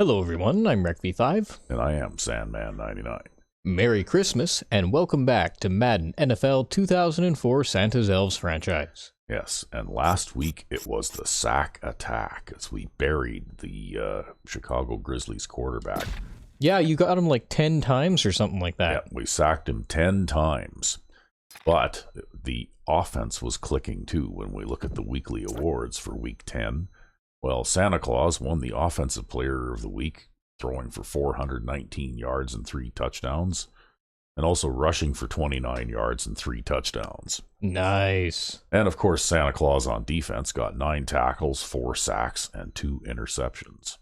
Hello everyone, I'm RecV5. And I am Sandman99. Merry Christmas, and welcome back to Madden NFL 2004 Santa's Elves franchise. Yes, and last week it was the sack attack as we buried the Chicago Grizzlies quarterback. Yeah, you got him like 10 times or something like that. Yeah, we sacked him 10 times. But the offense was clicking too when we look at the weekly awards for week 10. Well, Santa Claus won the Offensive Player of the Week, throwing for 419 yards and 3 touchdowns, and also rushing for 29 yards and 3 touchdowns. Nice. And of course, Santa Claus on defense got 9 tackles, 4 sacks, and 2 interceptions.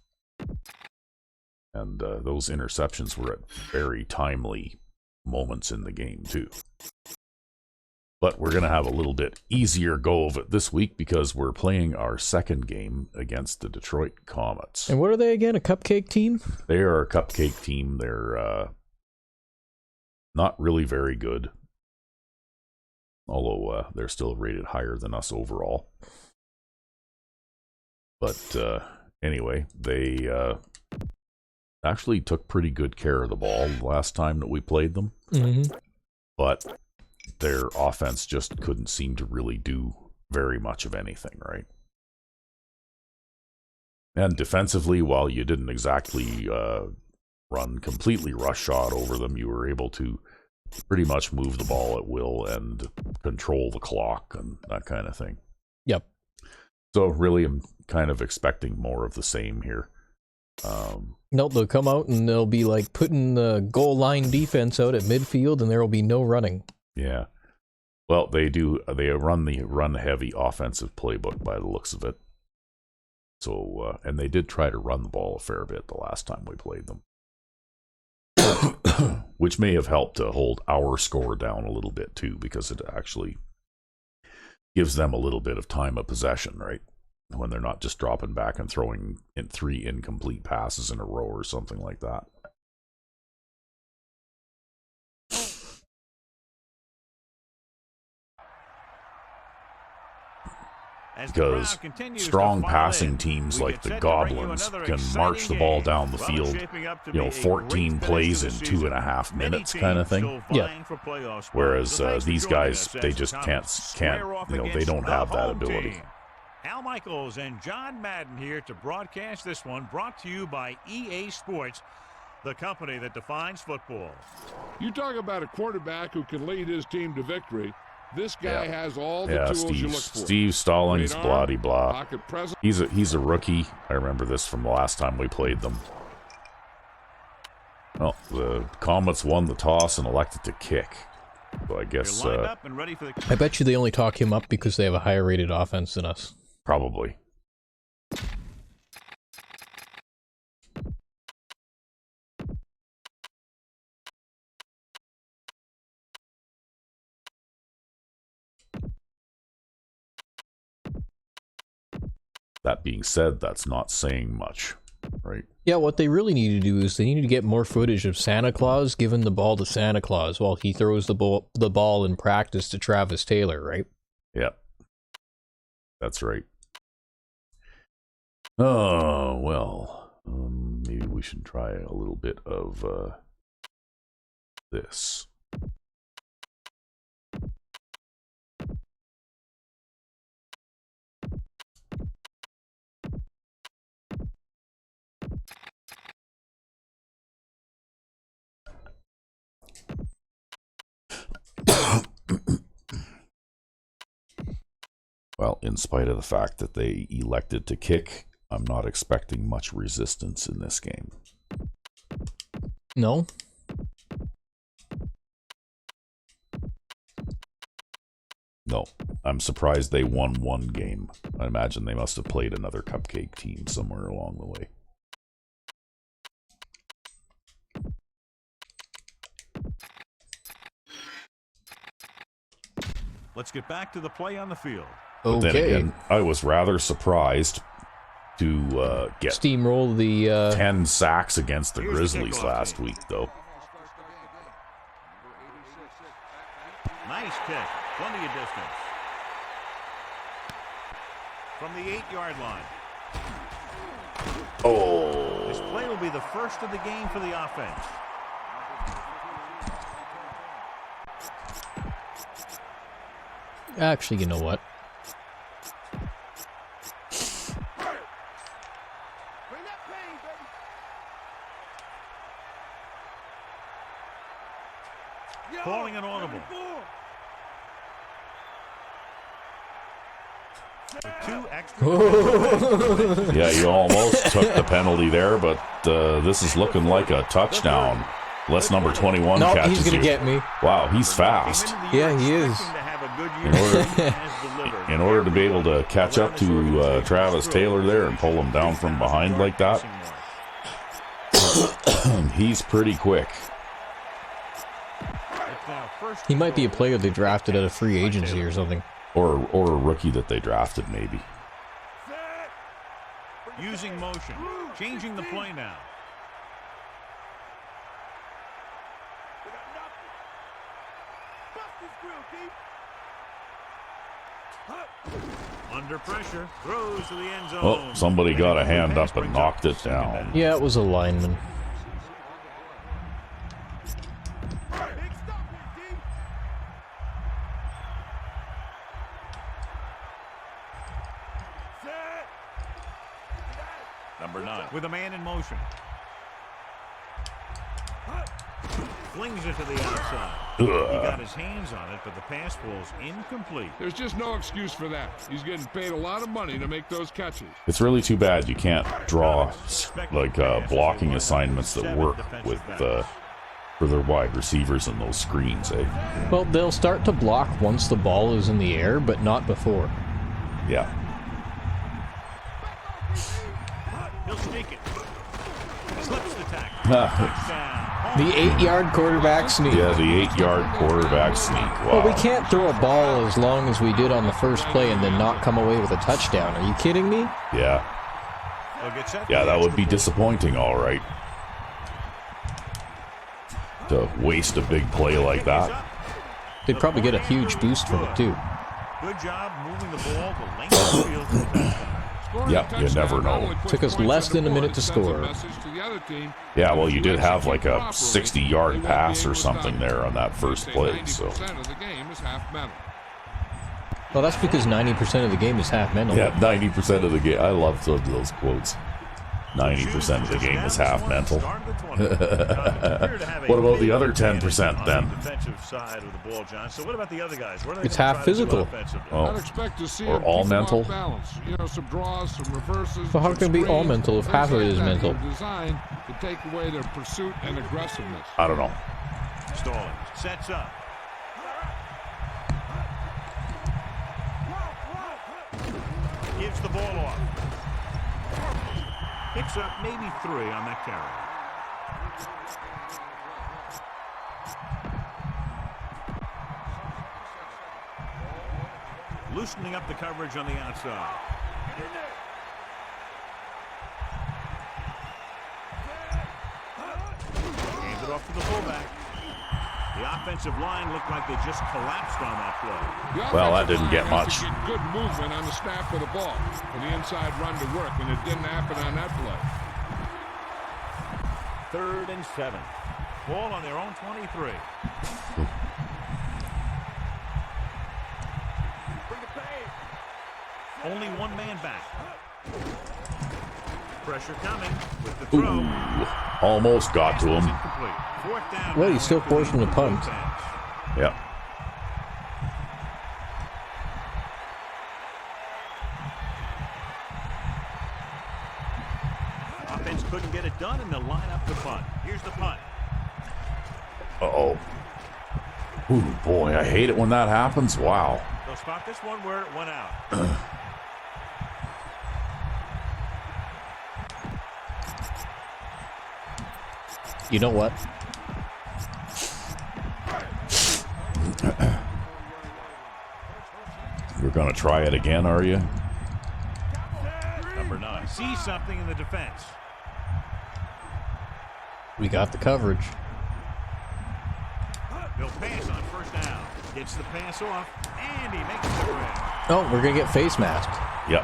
And those interceptions were at very timely moments in the game, too. But we're going to have a little bit easier go of it this week because we're playing our second game against the Detroit Comets. And what are they again, a cupcake team? They are a cupcake team. They're not really very good, although they're still rated higher than us overall. But anyway, they actually took pretty good care of the ball last time that we played them. Mm-hmm. But their offense just couldn't seem to really do very much of anything, right? And defensively, while you didn't exactly run completely rush-shot over them, you were able to pretty much move the ball at will and control the clock and that kind of thing. Yep. So really, I'm kind of expecting more of the same here. Nope, they'll come out and they'll be like putting the goal line defense out at midfield and there will be no running. Yeah. Well, they run the run-heavy offensive playbook by the looks of it. So, and they did try to run the ball a fair bit the last time we played them. Which may have helped to hold our score down a little bit, too, because it actually gives them a little bit of time of possession, right? When they're not just dropping back and throwing in 3 incomplete passes in a row or something like that. Because strong passing teams like the Goblins can march the ball down the field, 14 plays in 2.5 minutes kind of thing. Yeah. Whereas these guys, they just can't, they don't have that ability. Al Michaels and John Madden here to broadcast this one, brought to you by EA Sports, the company that defines football. You talk about a quarterback who can lead his team to victory. This guy has all the tools you look for. Steve Stallings, blah de blah. Pocket presence. He's a rookie. I remember this from the last time we played them. Well, the Comets won the toss and elected to kick. So I guess I bet you they only talk him up because they have a higher rated offense than us. Probably. That being said, that's not saying much, right? Yeah, what they really need to do is they need to get more footage of Santa Claus giving the ball to Santa Claus while he throws the ball in practice to Travis Taylor, right? Yeah. That's right. Oh, well, maybe we should try a little bit of this. Well, in spite of the fact that they elected to kick, I'm not expecting much resistance in this game. No? No. I'm surprised they won one game. I imagine they must have played another cupcake team somewhere along the way. Let's get back to the play on the field. But then again, I was rather surprised to get steamroll the 10 sacks against the Grizzlies last week, though. Nice kick, plenty of distance. From the 8-yard line. Oh. This Play will be the first of the game for the offense. Actually, you know what? Calling an audible. Two extra. Yeah, you almost took the penalty there, but this is looking like a touchdown. Unless number 21 No, catches he's going you. to get me. Wow, he's fast. Yeah, he is. In order to be able to catch up to Travis Taylor there and pull him down from behind like that, he's pretty quick. He might be a player they drafted at a free agency or something. Or a rookie that they drafted, maybe. Using motion. Changing the play now. Under pressure. Throws to the end zone. Oh, somebody got a hand up and knocked it down. Yeah, it was a lineman. Number 9 with a man in motion. Flings it to the outside. He got his hands on it, but the pass falls incomplete. There's just no excuse for that. He's getting paid a lot of money to make those catches. It's really too bad you can't draw like blocking assignments that work with for their wide receivers in those screens, eh? Well, they'll start to block once the ball is in the air, but not before. Yeah. He'll sneak it. Slips the tackle. The 8-yard quarterback sneak. Yeah, the 8-yard quarterback sneak. Wow. Well, we can't throw a ball as long as we did on the first play and then not come away with a touchdown. Are you kidding me? Yeah. Yeah, that would be disappointing, all right. To waste a big play like that. They'd probably get a huge boost from it, too. Good job moving the ball the length of the field. Yeah, you never know. Took us less than a minute to score. Yeah, well, you did have like a 60-yard pass or something there on that first play, so. Well, that's because 90% of the game is half mental. Yeah, 90% of the game. I love those quotes. 90% of the game is half mental. What about the other 10% then? It's half physical. Oh. Or all mental? So how can it be all mental if half of it is mental? I don't know. Stalling. Sets up. Gives the ball off. Picks up maybe 3 on that carry. Loosening up the coverage on the outside. Hands it off to the fullback. The offensive line looked like they just collapsed on that play. Well, that didn't get much. Good movement on the snap of the ball for the inside run to work, and it didn't happen on that play. 3rd and 7. Ball on their own 23. Only one man back. Pressure coming with the throw. Ooh, almost got to him. Well, he's still forcing the punt. Yep. Offense couldn't get it done, and they'll line up the punt. Here's the punt. Uh-oh. Ooh, boy, I hate it when that happens. Wow. They'll spot this one where it went out. You know what? You're going to try it again, are you? Number 9 sees something in the defense. We got the coverage. They'll pass on first down. Gets the pass off, and he makes the grab. Oh, we're going to get face masked. Yep.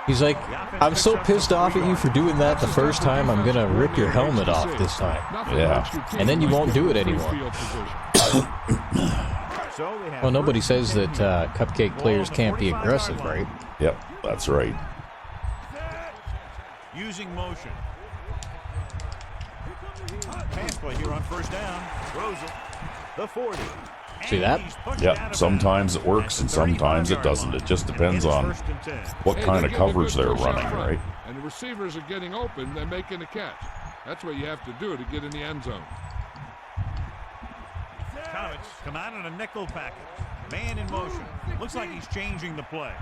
He's like, I'm so pissed off at you for doing that the first time, I'm gonna rip your helmet off this time. Yeah. And then you won't do it anymore. Well, nobody says that Cupcake players can't be aggressive, right? Yep, that's right. Using motion. Pass play here on first down. Throws it. The 40. See that? Yep, sometimes it works and sometimes it doesn't. It just depends on what kind of coverage they're running, right? And the receivers are getting open, they're making a catch. That's what you have to do to get in the end zone. Comets come out in a nickel package. Man in motion. Looks like he's changing the play.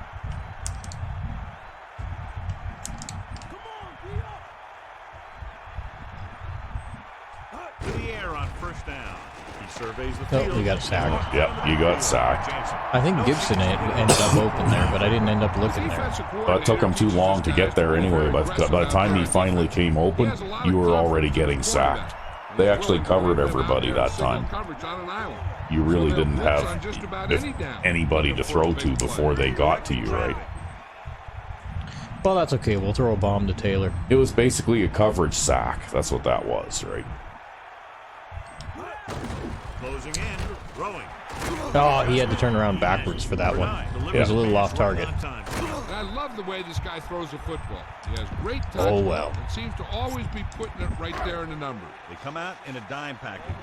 To the air on first down. He surveys the field. Oh, we got sacked. Yep, you got sacked. I think Gibson ended up open there, but I didn't end up looking there. But it took him too long to get there anyway. By the time he finally came open, you were already getting sacked. They actually covered everybody that time. You really didn't have anybody to throw to before they got to you, right? Well, that's okay. We'll throw a bomb to Taylor. It was basically a coverage sack. That's what that was, right? Closing in, throwing. Oh, he had to turn around backwards for that one. It was a little off target. I love the way this guy throws a football. He has great touch. Oh, well. And seems to always be putting it right there in the numbers. They come out in a dime package.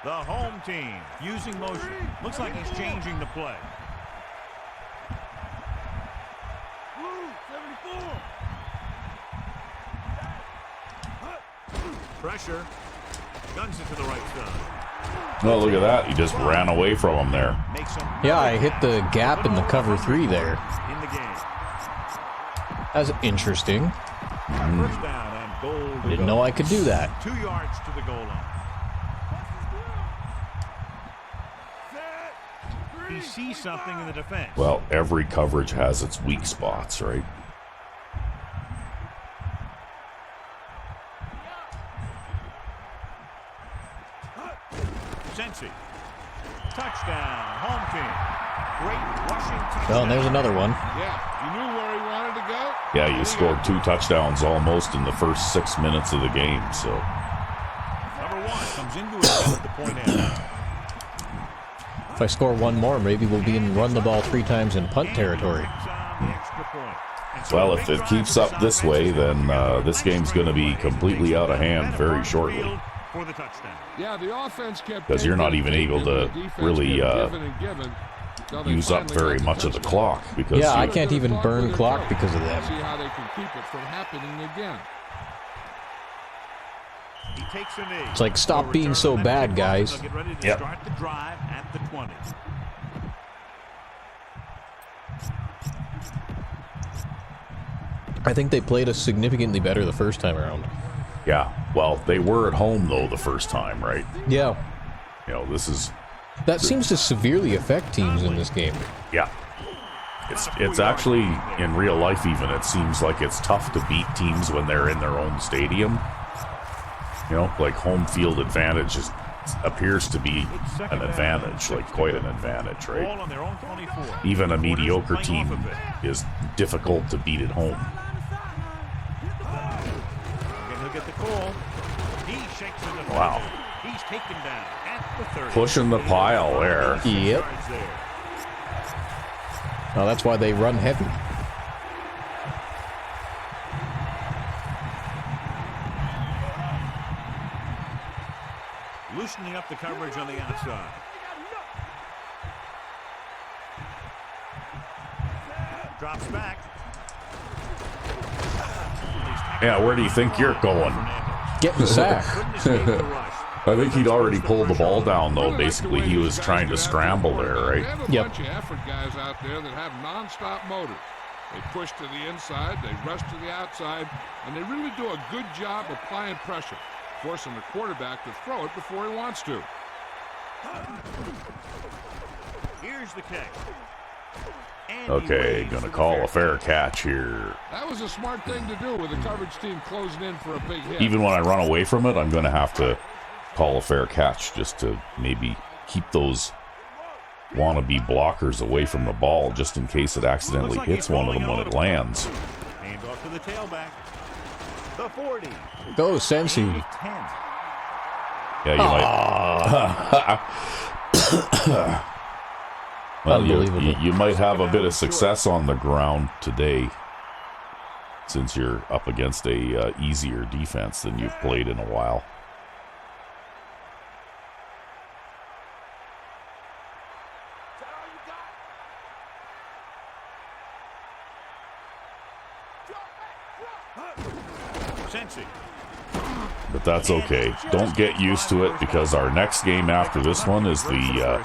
The home team using motion. Looks like he's changing the play. 74. Pressure. Guns it to the right side. Oh, look at that. He just ran away from him there. Yeah, I hit the gap in the cover 3 there. In the game. That's interesting. First down and goal. Didn't know I could do that. 2 yards to the goal line. He sees something in the defense. Well, every coverage has its weak spots, right? Sensi. Touchdown, home team. Great rushing touchdown. Well, and there's another one. Yeah, he knew where he wanted to go. Yeah, you scored 2 touchdowns almost in the first 6 minutes of the game, so. Number 1 comes into it at the point end. If I score one more, maybe we'll be in run the ball 3 times in punt territory. Well, if it keeps up this way, then this game's going to be completely out of hand very shortly. Yeah, the offense kept because you're not even able to really use up very much of the clock. Because yeah, I can't even burn clock because of them. See how they can keep it from happening again. He takes a knee. It's like, stop being so bad, guys. Yep. Start the drive at the 20. I think they played us significantly better the first time around. Yeah, well, they were at home, though, the first time, right? Yeah. You know, this is... That seems to severely affect teams in this game. Yeah. It's actually, in real life even, it seems like it's tough to beat teams when they're in their own stadium. You know, like home field advantage appears to be an advantage, like quite an advantage, right? Even a mediocre team is difficult to beat at home. Wow. He's taken down at the 30. Pushing the pile there. Yep. Well, that's why they run heavy. Loosening up the coverage on the outside. Drops back. Yeah, where do you think you're going? Getting sacked. I think he'd already pulled the ball down, though. Basically, he was trying to scramble there, right? They have a bunch of effort guys out there that have non-stop motors. They push to the inside, they rush to the outside, and they really do a good job applying pressure, forcing the quarterback to throw it before he wants to. Here's the kick. Okay, gonna call a fair catch here. That was a smart thing to do with the coverage team closing in for a big hit. Even when I run away from it, I'm gonna have to call a fair catch just to maybe keep those wannabe blockers away from the ball just in case it accidentally hits one of them when it lands. Hand off to the tailback. The 40. Go, Sensi. 10. Yeah, you might. Well, you might have a bit of success on the ground today, since you're up against a easier defense than you've played in a while. But that's okay. Don't get used to it, because our next game after this one is the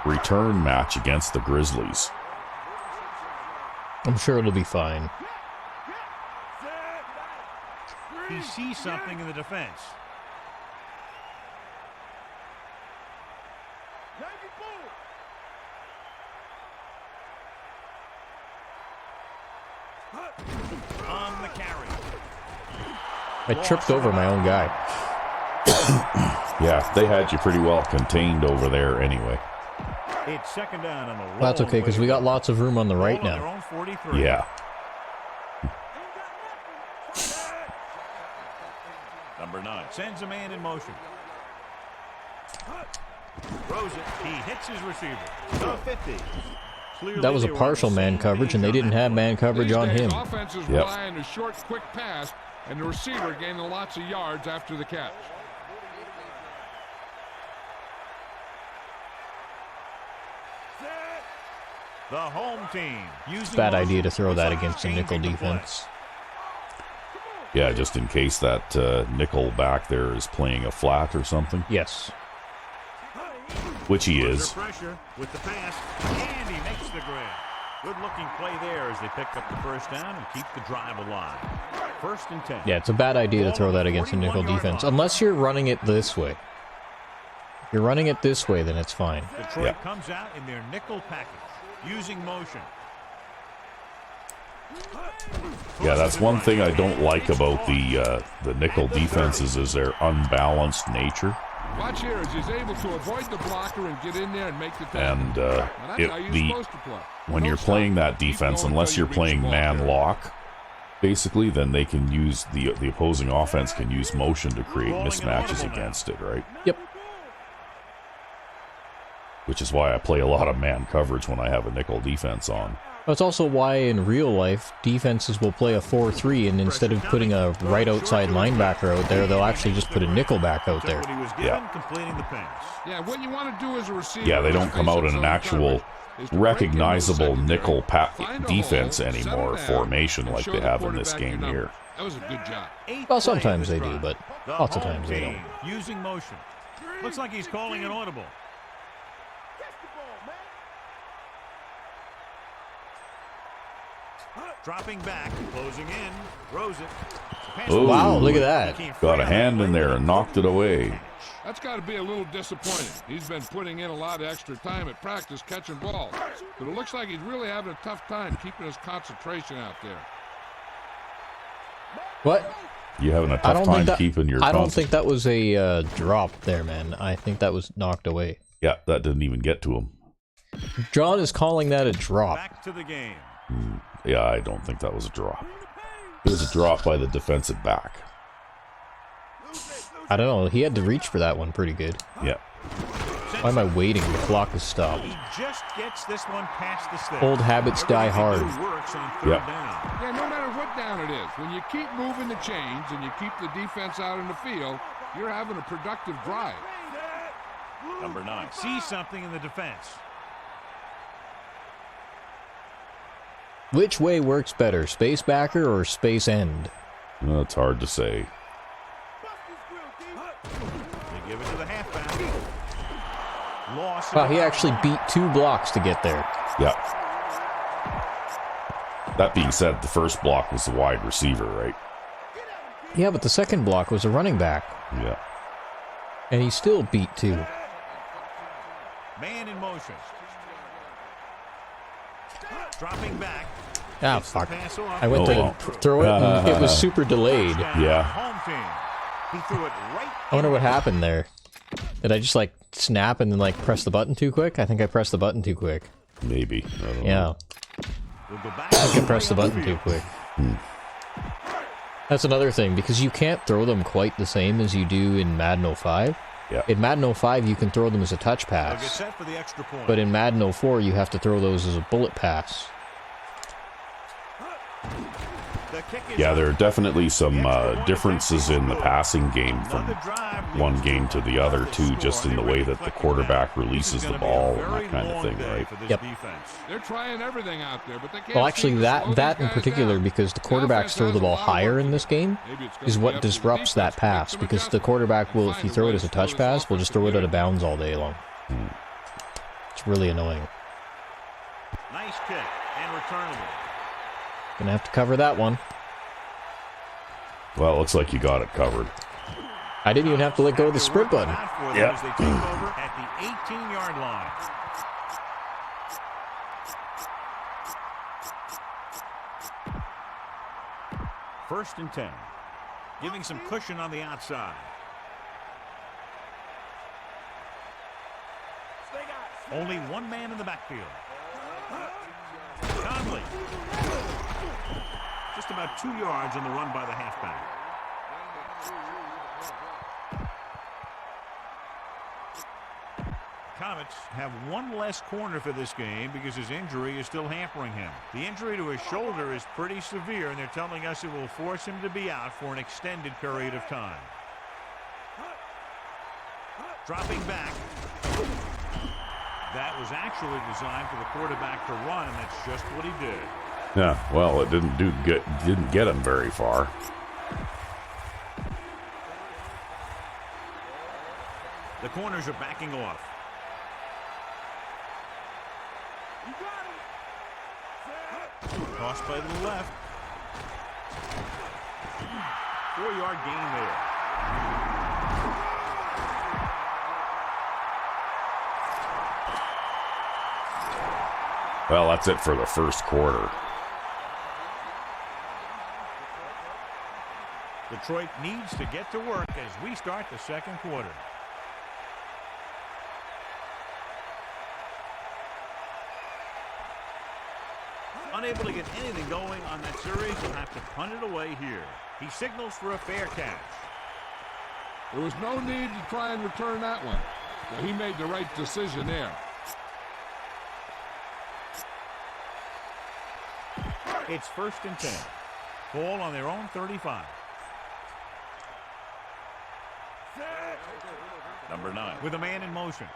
return match against the Grizzlies. I'm sure it'll be fine. He sees something in the defense. On the carry. I tripped over my own guy. Yeah, they had you pretty well contained over there anyway. It's second down on the roll. That's okay, because we got lots of room on the right now. Yeah. Number 9 sends a man in motion. Throws it. He hits his receiver. The 50. Clearly That was a partial man coverage, and they didn't have man coverage on him. Offenses rely on a short, quick pass, and the receiver gaining lots of yards after the catch. The home team using Bad idea to throw that against a nickel defense. Yeah, just in case that nickel back there is playing a flat or something. Yes. Which he is. Pressure with the pass, and he makes the grab. Good-looking play there as they pick up the first down and keep the drive alive. 1st and 10. Yeah, it's a bad idea to throw that against a nickel defense, unless you're running it this way. If you're running it this way, then it's fine. Detroit comes out in their nickel package, using motion. Yeah, that's one thing I don't like about the nickel defenses is their unbalanced nature. Watch here as he's able to avoid the blocker and get in there and make the tackle. And when you're playing that defense, unless you're playing man lock, basically, then they can use the opposing offense can use motion to create mismatches against it, right? Yep. Which is why I play a lot of man coverage when I have a nickel defense on. That's also why in real life, defenses will play a 4-3, and instead of putting a right outside linebacker out there, they'll actually just put a nickel back out there. Yeah. Yeah, what you want to do as a receiver. Yeah, they don't come out in an actual recognizable nickel defense anymore, formation like they have in this game here. That was a good job. Well, sometimes they do, but lots of times they don't. Using motion. Looks like he's calling an audible. Dropping back, closing in, throws it. Ooh, wow, look at that. Got a hand in there and knocked it away. That's got to be a little disappointing. He's been putting in a lot of extra time at practice catching balls, but it looks like he's really having a tough time keeping his concentration out there. What? You having a tough time keeping your I don't think that was a drop there, man. I think that was knocked away. Yeah, that didn't even get to him. John is calling that a drop. Back to the game. Yeah, I don't think that was a drop. It was a drop by the defensive back. I don't know. He had to reach for that one pretty good. Yeah. Why am I waiting? The clock is stopped. He just gets this one past the sticks. Old habits die hard. Yeah, no matter what down it is, when you keep moving the chains and you keep the defense out in the field, you're having a productive drive. Number 9 sees something in the defense. Which way works better, space backer or space end? Well, it's hard to say. They give it to the halfback. Loss. Wow, he actually beat 2 blocks to get there. Yeah. That being said, the first block was the wide receiver, right? Yeah, but the second block was a running back. Yeah. And he still beat 2. Man in motion. Dropping back. Ah, fuck. I went to throw it, and it was super delayed. Yeah. Home team. He threw it right. I wonder what happened there. Did I just, like, snap and then like press the button too quick? I think I pressed the button too quick. Maybe. I don't know. Yeah. We'll go back I think I pressed the button too quick. That's another thing, because you can't throw them quite the same as you do in Madden 05. Yeah. In Madden 05, you can throw them as a touch They'll get pass. set for the extra point. But in Madden 04, you have to throw those as a bullet pass. The kick is Yeah, up. there are definitely some The extra point differences is in the passing game from Another drive one leads game to the other, another too, score. just in the They way really that the click it quarterback down. releases This is the gonna be a ball and very that kind of long thing, day right? for this Yep. defense. They're trying everything out there, but they can't Well, seem actually, to slow that these in guys particular, down. because the The quarterbacks offense throw has the a ball lot of higher work in to this do. game, Maybe it's gonna is be what up to the disrupts that defense to make pass, some because the adjustments quarterback and will, if find you a throw way it to as a slow touch this pass, will offense just throw it out down. of bounds all day long. It's really annoying. Nice kick and returnable. Gonna have to cover that one. Well, it looks like you got it covered. I didn't even have to let go of the sprint button. Yep. As they take over at the 18-yard line. First and 10. Giving some cushion on the outside. Only one man in the backfield. Conley. Just about 2 yards on the run by the halfback. Comets have one less corner for this game because his injury is still hampering him. The injury to his shoulder is pretty severe, and they're telling us it will force him to be out for an extended period of time. Dropping back. That was actually designed for the quarterback to run, and that's just what he did. Yeah, well, it didn't get him very far. The corners are backing off. Toss play to the left. 4-yard gain there. Well, that's it for the first quarter. Detroit needs to get to work as we start the second quarter. Unable to get anything going on that series, he'll have to punt it away here. He signals for a fair catch. There was no need to try and return that one. Well, he made the right decision there. It's first and 10. Ball on their own 35. Number 9 with a man in motion.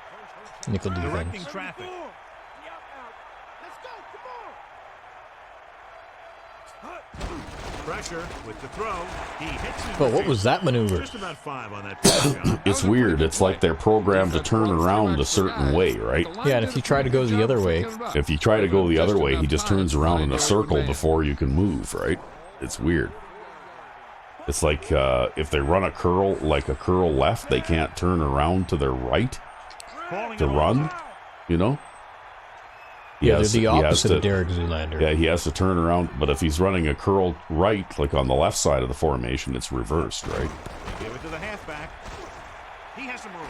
Nickel Directing defense. traffic. Pressure with the throw. He hits his But what was that maneuver? Just about 5 on that touchdown. It's weird. It's like they're programmed to turn around a certain way, right? Yeah, and if you try to go the other way- If you try to go the other way, he just turns around in a circle before you can move, right? It's weird. It's like if they run a curl, like a curl left, they can't turn around to their right to run, you know? Yeah, they're the opposite of Derek Zoolander. Yeah, he has to turn around, but if he's running a curl right, like on the left side of the formation, it's reversed, right? Give it to the halfback. He has some room.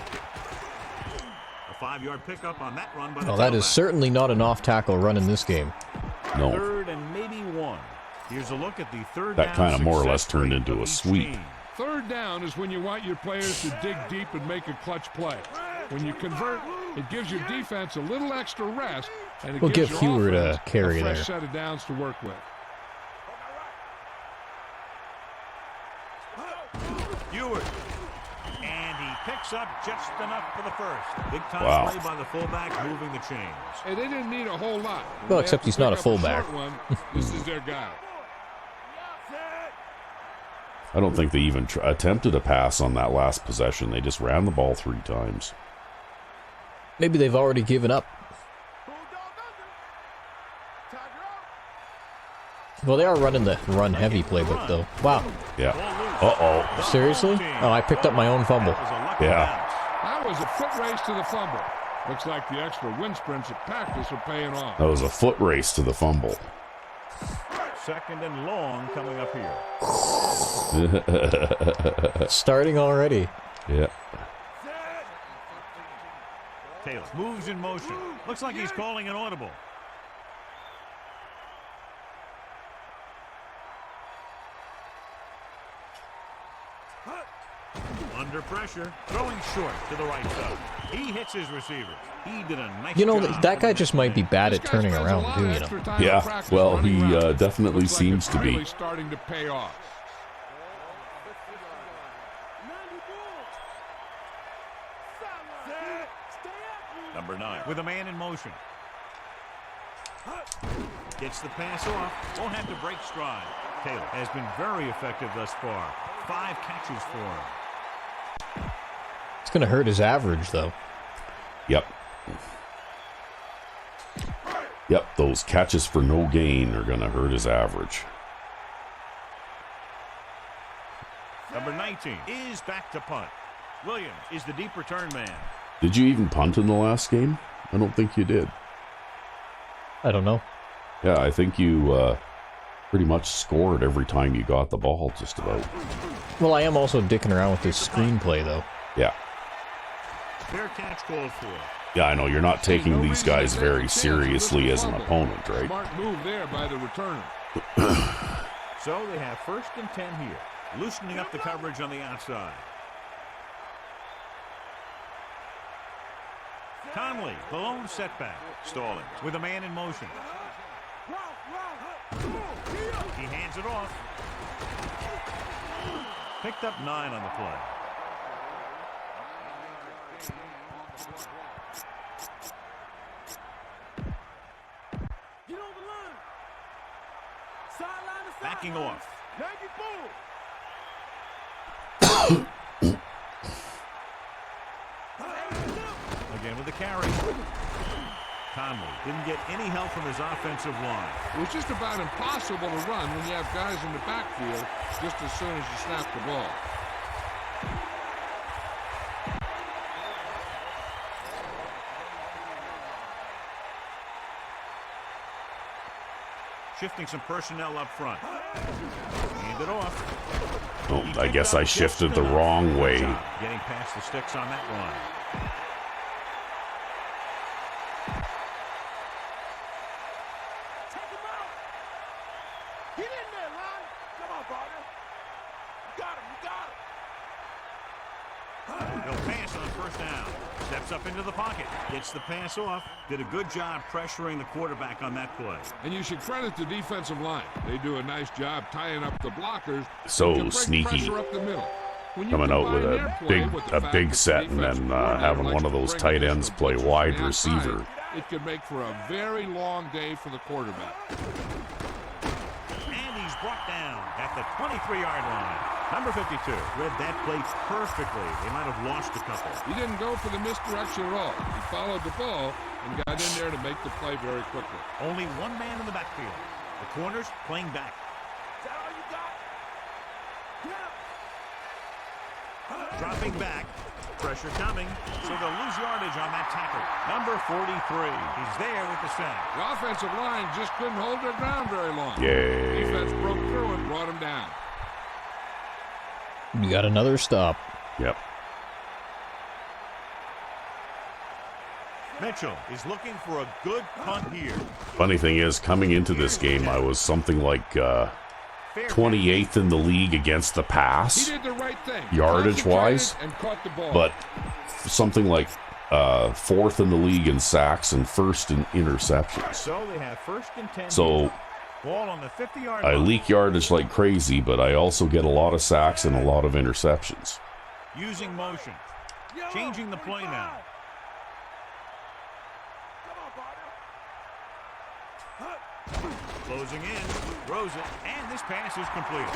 A 5-yard pickup on that run by the Well, that is tailback. certainly not an off-tackle run in this game. No, Third and maybe 1. Here's a look at the third that down kind of more or success less turned rate into of a each sweep. team. Third down is when you want your players to dig deep and make a clutch play. When you convert, it gives your defense a little extra rest, and it We'll gives give your Heward a offense carry fresh there. set of downs to work with. Ewert. And he picks up just enough for the first. Big time Wow. play by the fullback, moving the chains. Hey, they didn't need a whole lot. When Well, they except have to he's not pick a up fullback. short one, this is their guy. I don't think they even attempted a pass on that last possession. They just ran the ball 3 times. Maybe they've already given up. Well, they are running the run-heavy playbook, though. Wow. Yeah. Uh-oh. Seriously? Oh, I picked up my own fumble. That was a lucky Yeah. bounce. That was a foot race to the fumble. Looks like the extra wind sprints at practice are paying off. That was a foot race to the fumble. Second and long coming up here. Starting already. Yeah. Taylor moves in motion. Looks like he's calling an audible. Under pressure, throwing short to the right side. He hits his receivers. He did a nice job. That guy just might be bad at turning around, too, you know. Yeah, well, he definitely seems to be. Starting to pay off. Number 9 with a man in motion. Gets the pass off. Won't have to break stride. Taylor has been very effective thus far. 5 catches for him. It's going to hurt his average, though. Yep. Yep, those catches for no gain are going to hurt his average. Number 19 is back to punt. Williams is the deep return man. Did you even punt in the last game? I don't think you did. I don't know. Yeah, I think you pretty much scored every time you got the ball, just about. Well, I am also dicking around with this screenplay, though. Yeah. Fair catch called for. Yeah, I know. You're not taking these guys very seriously as an opponent, right? Smart move there by the returner. So they have 1st and 10 here. Loosening up the coverage on the outside. Conley, the lone setback. Stalling with a man in motion. He hands it off. Picked up 9 on the play. Backing off. Again with the carry. Conley didn't get any help from his offensive line. It was just about impossible to run when you have guys in the backfield just as soon as you snap the ball. Shifting some personnel up front. Hand it off. Oh, I guess I shifted the wrong way. Getting past the sticks on that one. Get in there, Ron. Come on, partner. You got him. He'll pass on 1st down. Steps up into the pocket. Gets the pass off. Did a good job pressuring the quarterback on that play. And you should credit the defensive line. They do a nice job tying up the blockers. So sneaky. Up the middle. Coming out with a big set and then having one of those tight ends play wide receiver. It could make for a very long day for the quarterback. And he's brought down at the 23-yard line. Number 52 read that play perfectly. They might have lost a couple. He didn't go for the misdirection at all. He followed the ball and got in there to make the play very quickly. Only one man in the backfield. The corners playing back. Is that all you got? Dropping back. Pressure coming. So they'll lose yardage on that tackle. Number 43. He's there with the sack. The offensive line just couldn't hold their ground very long. Yay. Defense broke through and brought him down. You got another stop. Yep. Mitchell is looking for a good punt here. Funny thing is, coming into this game, I was something like 28th in the league against the pass. He did the right thing. Yardage-wise, and caught the ball. but something like 4th in the league in sacks and 1st in interceptions. So they have 1st and 10. So ball on the 50-yard I line. leak yardage like crazy, but I also get a lot of sacks and a lot of interceptions. Using motion. Changing the play now. Closing in, throws it, and this pass is completed.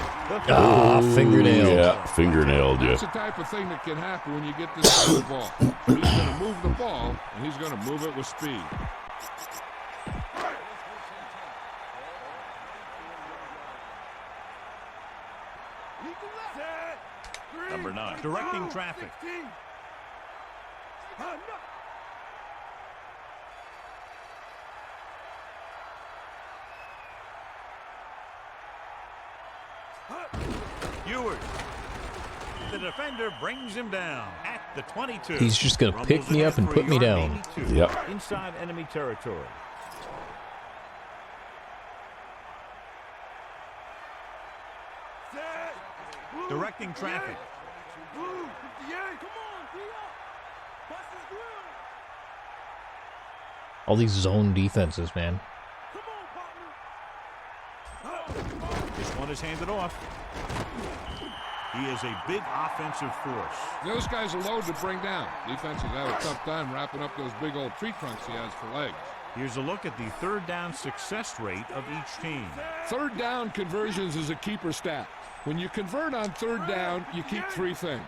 Fingernail. Yeah, fingernailed you. That's the type of thing that can happen when you get this kind of ball. He's going to move the ball, and he's going to move it with speed. Number 9, directing traffic. Ewers. The defender brings him down at the 22. He's just going to pick me up and put me down. Yep. Inside enemy territory. Directing traffic. All these zone defenses, man. This one is handed off. He is a big offensive force. Those guys are loaded to bring down. Defenses have a tough time wrapping up those big old tree trunks he has for legs. Here's a look at the third down success rate of each team. Third down conversions is a keeper stat. When you convert on third down, you keep three things.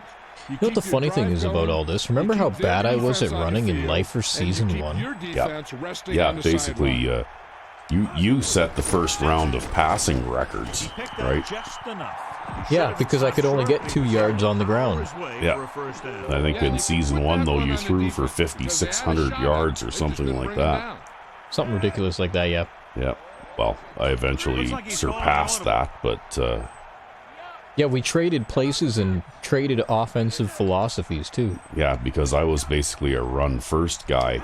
You know what the funny thing is about all this? Remember how bad I was at running in Lifer Season 1? Yeah, basically, you set the first round of passing records, right? Just enough. Yeah, because I could only get 2 yards on the ground. Yeah. I think in Season 1, though, you threw for 5,600 yards or something like that. Something ridiculous like that, yeah. Yeah. Well, I eventually surpassed that, but... Yeah, we traded places and traded offensive philosophies, too. Yeah, because I was basically a run-first guy.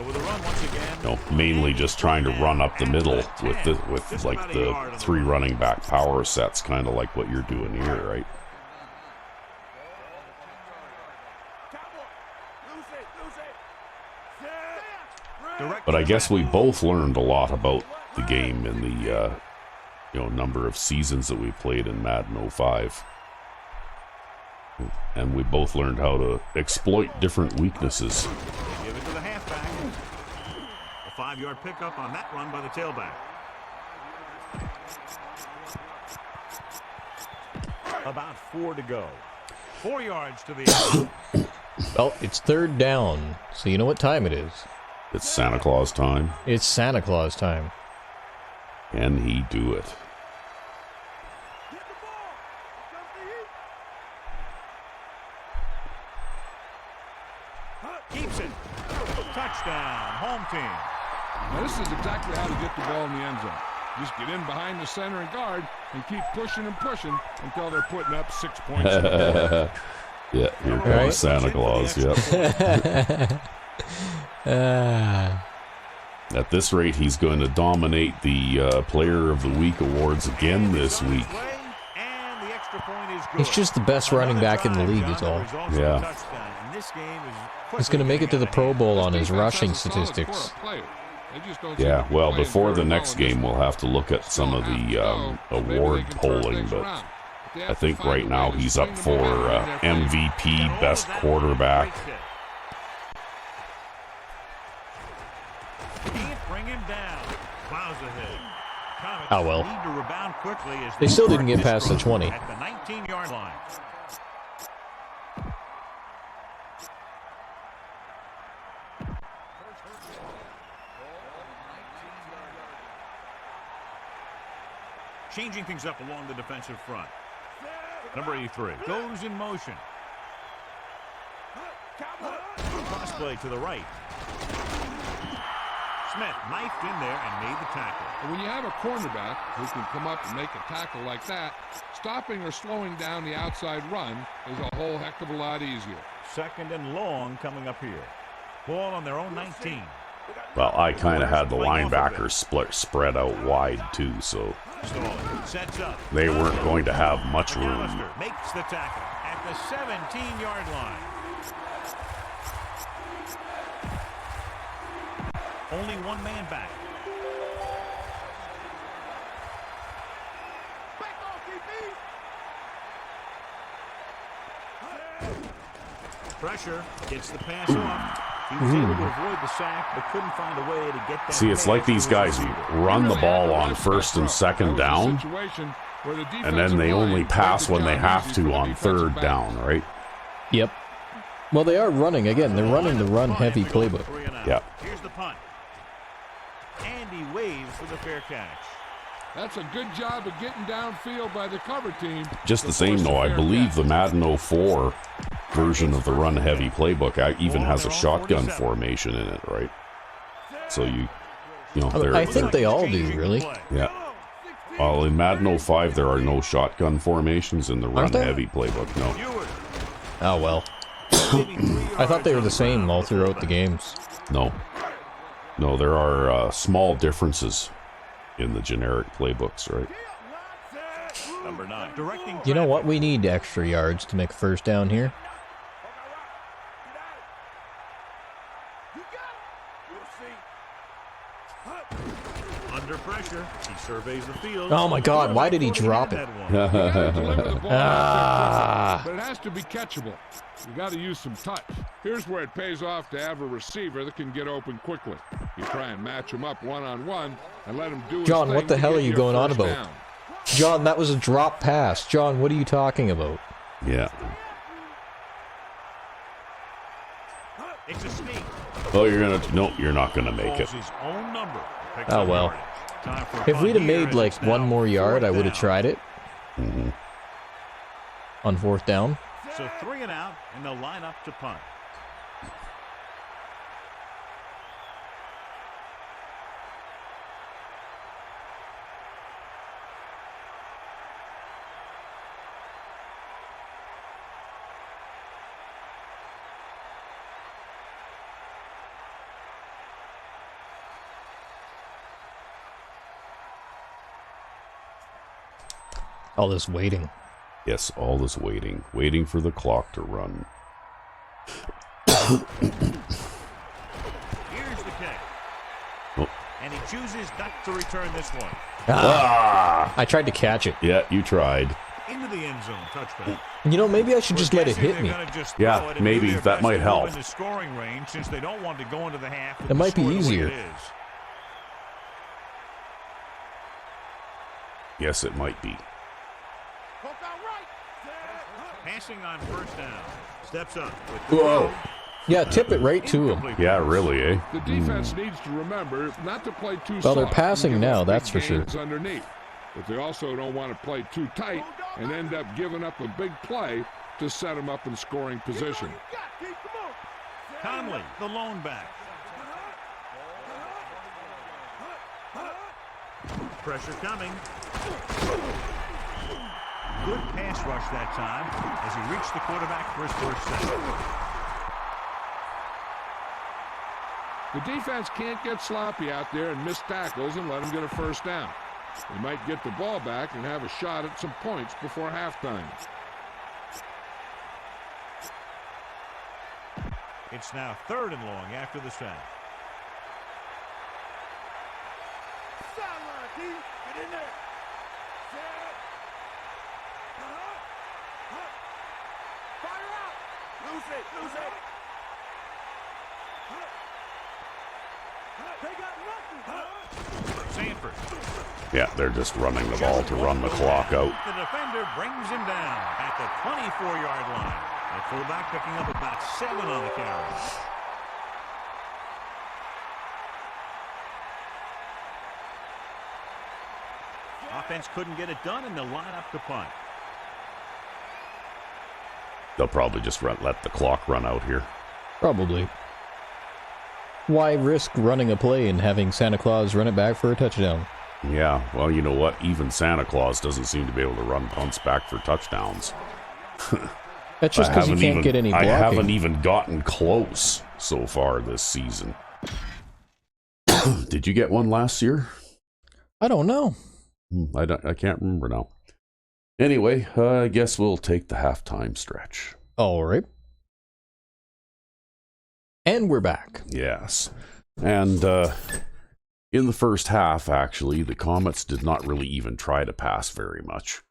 You know, mainly just trying to run up the middle with like the 3 running back power sets, kind of like what you're doing here, right? But I guess we both learned a lot about the game in the number of seasons that we played in Madden 05. And we both learned how to exploit different weaknesses. Give it to the halfback. A 5-yard pickup on that run by the tailback. About 4 to go. 4 yards to the Well, it's third down, so you know what time it is. It's Santa Claus time. It's Santa Claus time. Can he do it? keeps it. Touchdown, home team. Now this is exactly how to get the ball in the end zone. Just get in behind the center and guard and keep pushing and pushing until they're putting up 6 points. Yeah, here comes Santa Claus. Yep. At this rate, he's going to dominate the Player of the Week awards again this week. He's just the best running back in the league, is all. Yeah. He's going to make it to the Pro Bowl on his rushing statistics. Yeah, well, before the next game, we'll have to look at some of the award polling, but I think right now he's up for MVP, best quarterback. Oh well. They still didn't get past the 20. At the 19-yard line. Changing things up along the defensive front. Number 83 goes in motion. Cross play to the right. Smith knifed in there and made the tackle. And when you have a cornerback who can come up and make a tackle like that, stopping or slowing down the outside run is a whole heck of a lot easier. Second and long coming up here. Ball on their own 19. Well, I kind of had the linebackers spread out wide too, so they weren't going to have much room. Makes the tackle at the 17-yard line. Only one man back. Pressure gets the pass off. He was able to avoid the sack, but couldn't find a way to get that. See, it's like these guys run the ball on first and second down, and then they only pass when they have to on third down, right? Yep. Well, they are running again. They're running the run-heavy playbook. Yep. Here's the punt. And he waves for the fair catch. That's a good job of getting downfield by the cover team. Just the same, though, I believe the Madden 04 version of the run-heavy playbook even has a shotgun formation in it, right? So you know, I think they all do, really. Yeah. Well, in Madden 05, there are no shotgun formations in the run-heavy playbook. No. Oh well. I thought they were the same all throughout the games. No. No, there are small differences in the generic playbooks, right? Number 9. Directing You know what? We need extra yards to make a first down here. under pressure. He surveys the field. Oh my God, why did he drop it? But it has to be catchable. You got to use some touch. Here's where it pays off to have a receiver that can get open quickly. You try and match him up one-on-one and let him do his John, thing what the to hell get are you your going on first about? down. John, that was a drop pass. John, what are you talking about? Yeah. It's a sneak. Oh, you're not gonna make it. His own number. Picks Oh up well. yardage. Time for a If punt we'd have here made as like it's one now more yard, I would have down. tried it. On fourth down. So 3 and out, and they'll line up to punt. All this waiting. Yes, all this waiting for the clock to run. Here's the kick. Oh. And he chooses not to return this one. I tried to catch it. Yeah, you tried. Into the end zone, touchback. You know, maybe I should just let it Guessing hit me. they're gonna just Yeah, throw it and maybe do their that best might to help. move into scoring range since they don't want to go into the half. with It the might be score the way easier. it is. Yes, it might be. Passing on first down. Steps up with the Whoa. throw. Yeah, tip it right to him. Incomplete Yeah, pass. really, eh? The defense needs to remember not to play too Well, they're soft passing and give now, up that's big for sure. gains underneath. But they also don't want to play too tight and end up giving up a big play to set them up in scoring position. Conley, the lone back. Pressure coming. Good pass rush that time as he reached the quarterback for his first sack. The defense can't get sloppy out there and miss tackles and let them get a first down. They might get the ball back and have a shot at some points before halftime. It's now 3rd and long after the sack. Sideline, D. Get in there. Fire out. Lose it. They got nothing. Sanford. Yeah, they're just running the ball to run the clock out. The defender brings him down at the 24-yard line. The fullback picking up about 7 on the carry. Offense couldn't get it done, and they'll line up to punt. They'll probably just let the clock run out here. Probably. Why risk running a play and having Santa Claus run it back for a touchdown? Yeah, well, you know what? Even Santa Claus doesn't seem to be able to run punts back for touchdowns. That's just because you can't get any blocking. I haven't even gotten close so far this season. Did you get one last year? I don't know. I can't remember now. Anyway, I guess we'll take the halftime stretch. All right. And we're back. Yes. And in the first half, actually, the Comets did not really even try to pass very much.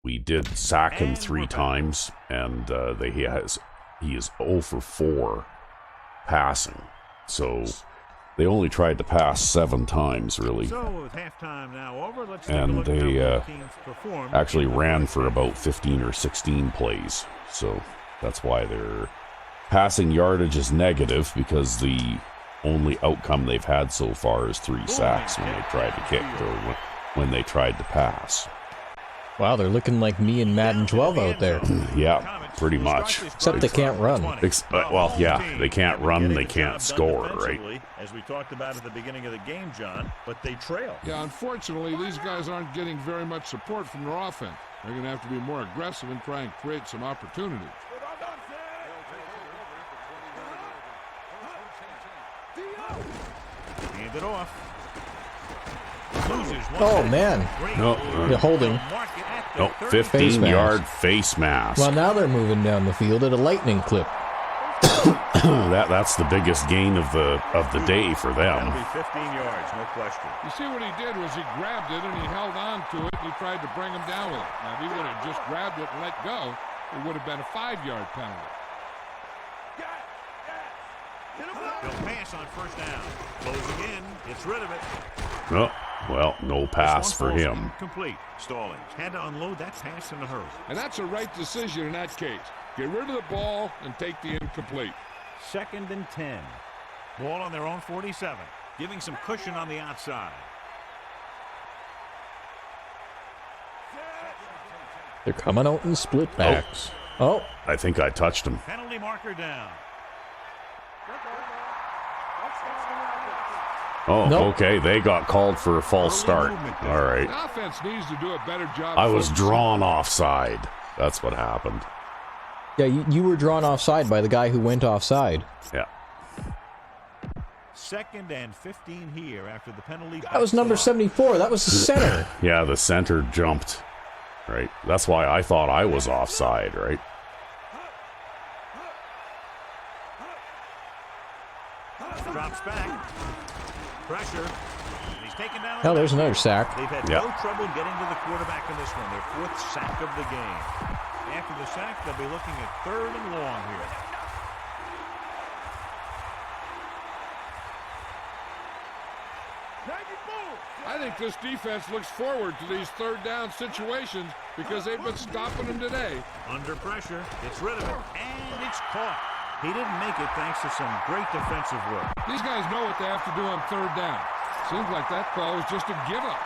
We did sack him 3 times, and he is 0 for 4 passing. So they only tried to pass 7 times, really. So with halftime now over, let's take a And look at they how both teams performed actually in the ran first for half. about 15 or 16 plays. So that's why their passing yardage is negative, because the only outcome they've had so far is 3 sacks when they tried to kick or when they tried to pass. Wow, they're looking like me and Madden 12 out there. Yeah, pretty much. Except they can't run. Well, yeah, they can't run, they can't score, right? As we talked about at the beginning of the game, John, but they trail. Yeah, unfortunately, these guys aren't getting very much support from their offense. They're going to have to be more aggressive and try and create some opportunities. Hand it off. Loses one. Oh, man. No, They're holding. no, Face 15-yard face mask. Well, now they're moving down the field at a lightning clip. That's the biggest gain of the day for That'll them. be 15 yards, no question. You see what he did was he grabbed it and he held on to it and he tried to bring him down with it. Now, if he would have just grabbed it and let go, it would have been a 5-yard penalty. He'll pass on first down. Closing in, gets rid of it. Oh, well, no pass This for one falls him. Incomplete. Stallings had to unload that pass in a hurry. And that's a right decision in that case. Get rid of the ball and take the incomplete. 2nd and 10. Ball on their own 47. Giving some cushion on the outside. They're coming out in split backs. Oh, I think I touched him. Penalty marker down. Oh, Nope. okay. They got called for a false start. All right. The offense needs to do a better job. I was focusing. drawn offside. That's what happened. yeah, you were drawn offside by the guy who went offside. Yeah. 2nd and 15 here after the penalty. That was number 74. That was the center. Yeah, the center jumped. Right. That's why I thought I was offside, right? Drops back. Pressure. He's taken down. Hell, there's another sack. They've had Yeah. no trouble getting to the quarterback in this one. Their 4th sack of the game. After the sack, they'll be looking at 3rd and long here. I think this defense looks forward to these 3rd down situations because they've been stopping them today. Under pressure, gets rid of it, and it's caught. He didn't make it thanks to some great defensive work. These guys know what they have to do on 3rd down. Seems like that call was just a give up.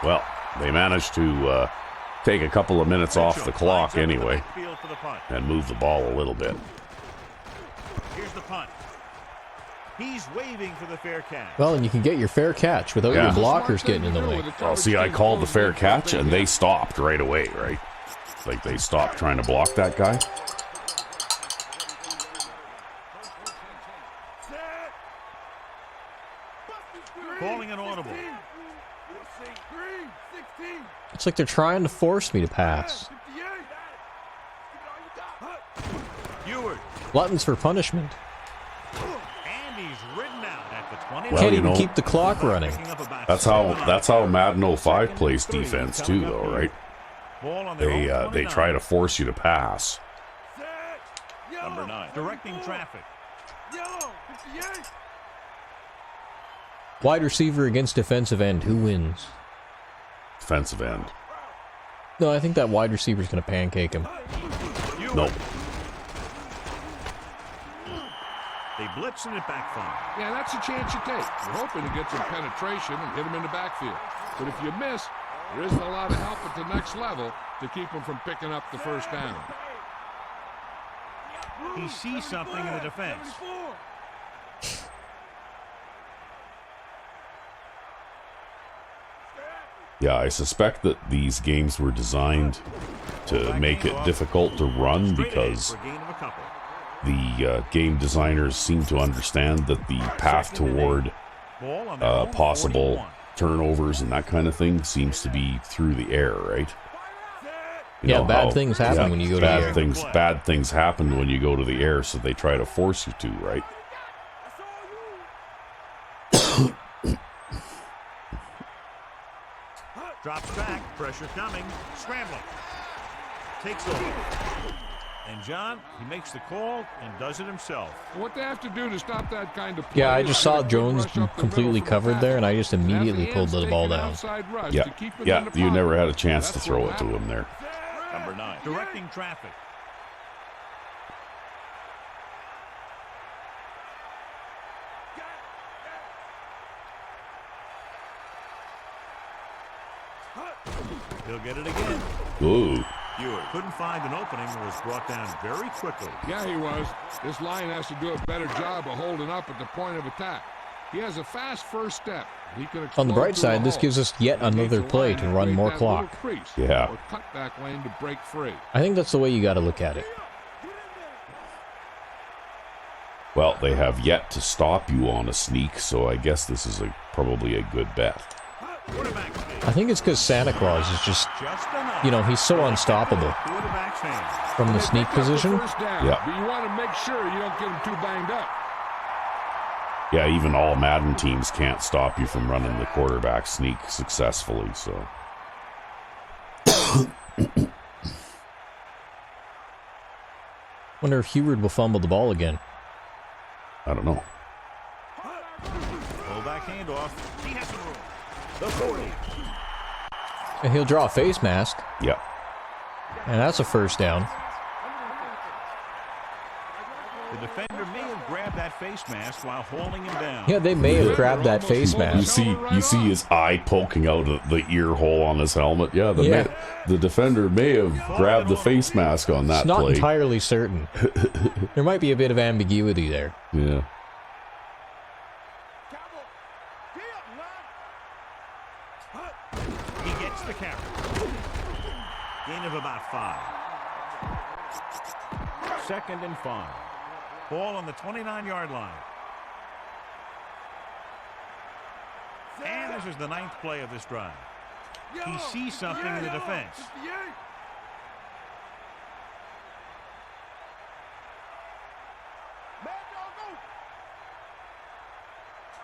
Well, they managed to take a couple of minutes off the clock anyway For the punt. and move the ball a little bit. Here's the punt. He's waving for the fair catch. Well, and you can get your fair catch without Yeah. your blockers getting in the way. Well, see, I called the fair catch, and they stopped right away, right? Like, they stopped trying to block that guy. Calling an audible. It's like they're trying to force me to pass. Ewart. Gluttons for punishment. And he's ridden out at the 20. Well, Can't you even know, keep the clock running. That's how Madden 05 plays defense too, though, right? Ball on their own They 29. try to force you to pass. Number 9. Directing traffic. Wide receiver against defensive end. Who wins? Defensive end. No, I think that wide receiver's going to pancake him. Ewart. Nope. They blitz and it backfires. Yeah, that's a chance you take. You're hoping to get some penetration and hit him in the backfield. But if you miss, there isn't a lot of help at the next level to keep him from picking up the first down. He sees something in the defense. Yeah, I suspect that these games were designed to make it difficult to run because For a gain of a couple. the game designers seem to understand that the path toward Ball on their own possible 41. turnovers and that kind of thing seems to be through the air, right? You Yeah, know bad how- things happen when you go to the air. Bad things happen when you go to the air, so they try to force you to, right? Drops back, pressure coming, scrambling. Takes over. And John, he makes the call and does it himself. What they have to do to stop that kind of play Yeah, I is just get a saw quick Jones rush up the completely middle from covered the there, and I back. just Have the immediately pulled ends the ball take an down. outside rush Yeah, to keep it yeah. in the You pocket. never had a chance to That's throw what it to happened. him there. Number 9. Directing traffic. He'll get it again. Ooh, Ewart couldn't find an opening and was brought down very quickly. Yeah, he was. This line has to do a better job of holding up at the point of attack. He has a fast first step. He can On the explode bright through side, a this hole. gives us yet He needs another a play line to to run create more that little clock. crease Yeah. or cutback lane to break free. I think that's the way you got to look at it. Well, they have yet to stop you on a sneak, so I guess this is probably a good bet. I think it's because Santa Claus is just, you know, he's so unstoppable from the sneak position. Yeah. But you want to make sure you don't get him too banged up. Yeah, even all Madden teams can't stop you from running the quarterback sneak successfully, so. Wonder if Heward will fumble the ball again. I don't know. Fullback handoff. He has some room. The 40. And he'll draw a face mask, Yeah. and that's a first down. The defender may have grabbed that face mask while holding him down. Yeah, they may have grabbed that face You mask. see his eye poking out of the ear hole on his helmet. Yeah, Yeah. the defender may have grabbed the face mask on that It's not play. entirely certain. There might be a bit of ambiguity there. Yeah. He gets the carry. Gain of about 5. 2nd and 5. Ball on the 29-yard line. And this is the 9th play of this drive. He sees something in the defense.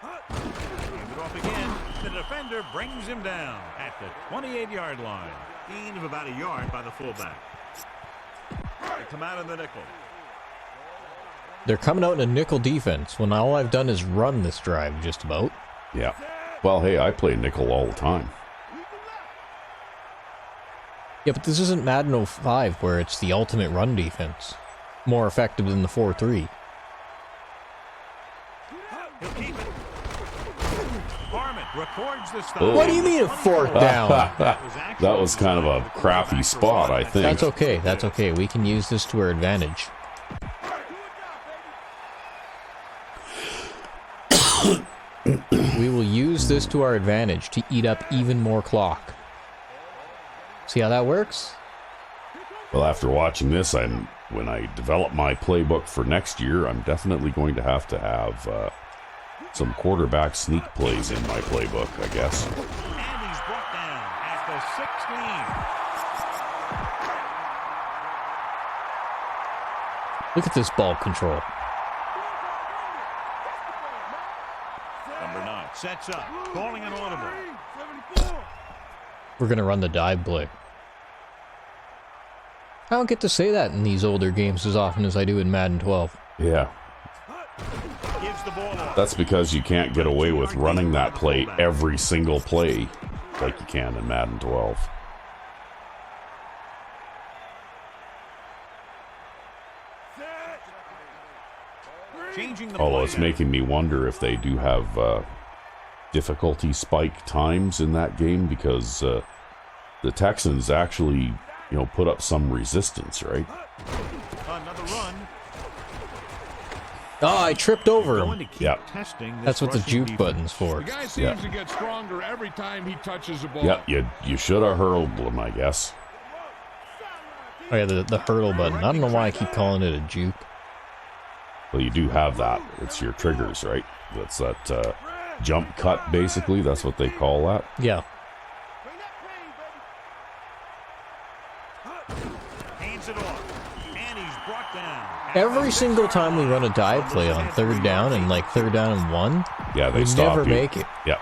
Hand it off again. The defender brings him down at the 28-yard line. Gain of about a yard by the fullback. They come out of the nickel. They're coming out in a nickel defense when all I've done is run this drive just about. Yeah. Well, hey, I play nickel all the time. Yeah, but this isn't Madden 05 where it's the ultimate run defense. More effective than the 4-3. He'll keep it. Harmon records the stop. Oh. What do you mean a fourth down? That was kind of a crappy spot, I think. That's okay, that's okay. We can use this to our advantage. We will use this to our advantage to eat up even more clock. See how that works? Well, after watching this, when I develop my playbook for next year, I'm definitely going to have some quarterback sneak plays in my playbook, I guess. And he's brought down at the 16. Look at this ball control. Number 9 sets up, calling an audible. We're going to run the dive play. I don't get to say that in these older games as often as I do in Madden 12. Yeah. Gives the ball off. That's because you can't get away with running that play every single play like you can in Madden 12. Changing the Although play it's now. making me wonder if they do have difficulty spike times in that game, because the Texans actually, put up some resistance, right? Another run. Oh, I tripped over Going him. to keep Yep. testing this That's what the rushing juke defense. button's for. The guy seems to get stronger every time he touches the ball. Yeah, you should have hurled them, I guess. Oh yeah, the hurdle button. I don't know why I keep calling it a juke. Well, you do have that. It's your triggers, right? That's that jump cut, basically. That's what they call that. Yeah. Hands it off. And he's brought down. Every single time we run a dive play on 3rd down and 3rd down and 1, Yeah, they we stop never you. make it. Yeah.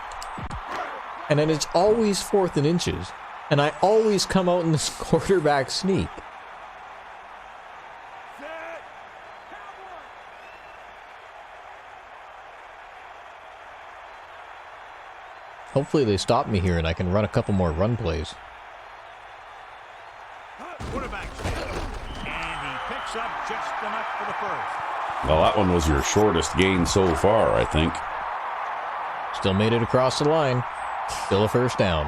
And then it's always 4th and inches. And I always come out in this quarterback sneak. Hopefully they stop me here and I can run a couple more run plays. Quarterback snap. And he picks up just enough for the first. Well, that one was your shortest gain so far, I think. Still made it across the line. Still a first down.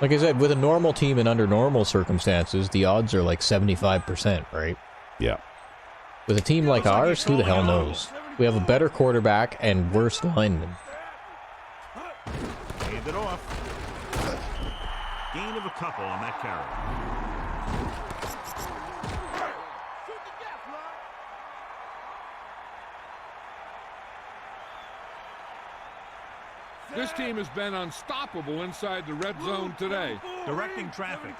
Like I said, with a normal team and under normal circumstances, the odds are like 75%, right? Yeah. With a team like ours, who the hell knows? We have a better quarterback and worse linemen. Hand it off. Gain of a couple on that carry. This team has been unstoppable inside the red zone today. Directing traffic.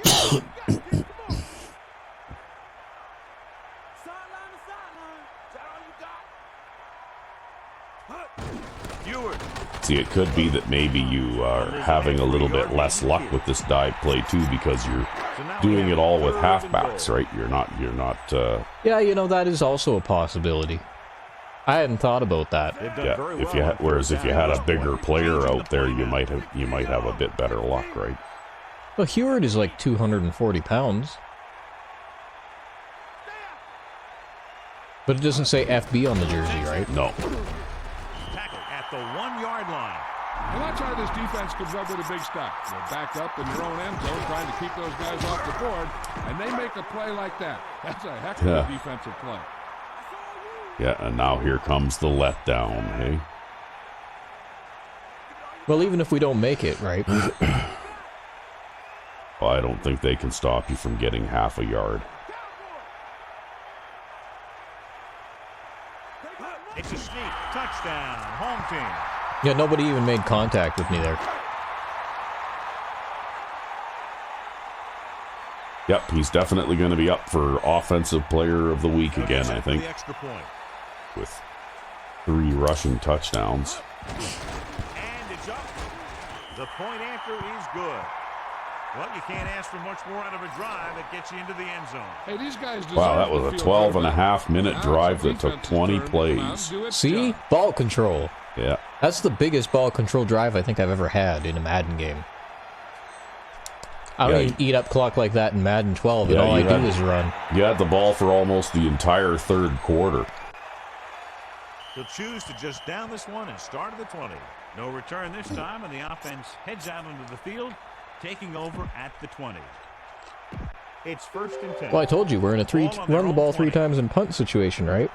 See, it could be that maybe you are having a little bit less luck with this dive play too, because you're doing it all with halfbacks, right? You're not. Yeah, you know, that is also a possibility. I hadn't thought about that. Yeah. Whereas if you had a bigger player out there, you might have a bit better luck, right? Well, Heward is like 240 pounds. But it doesn't say FB on the jersey, right? No. Tackle at the 1-yard line. And that's how this defense comes up with a big stop. They're back up in their own end zone trying to keep those guys off the board, and they make a play like that. That's a heck of a defensive play. Yeah, and now here comes the letdown, hey? Well, even if we don't make it, right? Well, I don't think they can stop you from getting half a yard. It's a sneak. Touchdown. Home team. Yeah, nobody even made contact with me there. Yep, he's definitely going to be up for Offensive Player of the Week again, I think. The extra point. With 3 rushing touchdowns. And it's up. The point after is good. Well, you can't ask for much more out of a drive that gets you into the end zone. Hey, these guys Wow, that was a 12-and-a-half-minute drive that took 20 plays. See? Ball control. Yeah. That's the biggest ball control drive I think I've ever had in a Madden game. I don't even eat up clock like that in Madden 12, and all I do is run. You had the ball for almost the entire third quarter. He'll choose to just down this one and start at the 20. No return this time, and the offense heads out into the field, taking over at the 20. It's 1st and 10. Well, I told you, we're in a run the ball 3 times and punt situation, right?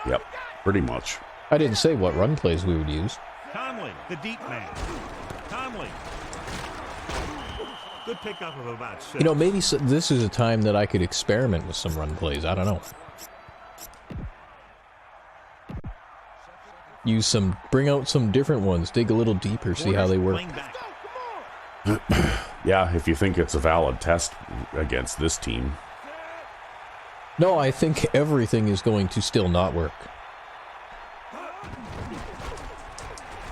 Yep, pretty much. I didn't say what run plays we would use. Conley, the deep man. Conley. Good pickup of about 6. You know, maybe this is a time that I could experiment with some run plays. I don't know. Bring out some different ones, dig a little deeper, see how they work. Yeah, if you think it's a valid test against this team. No, I think everything is going to still not work.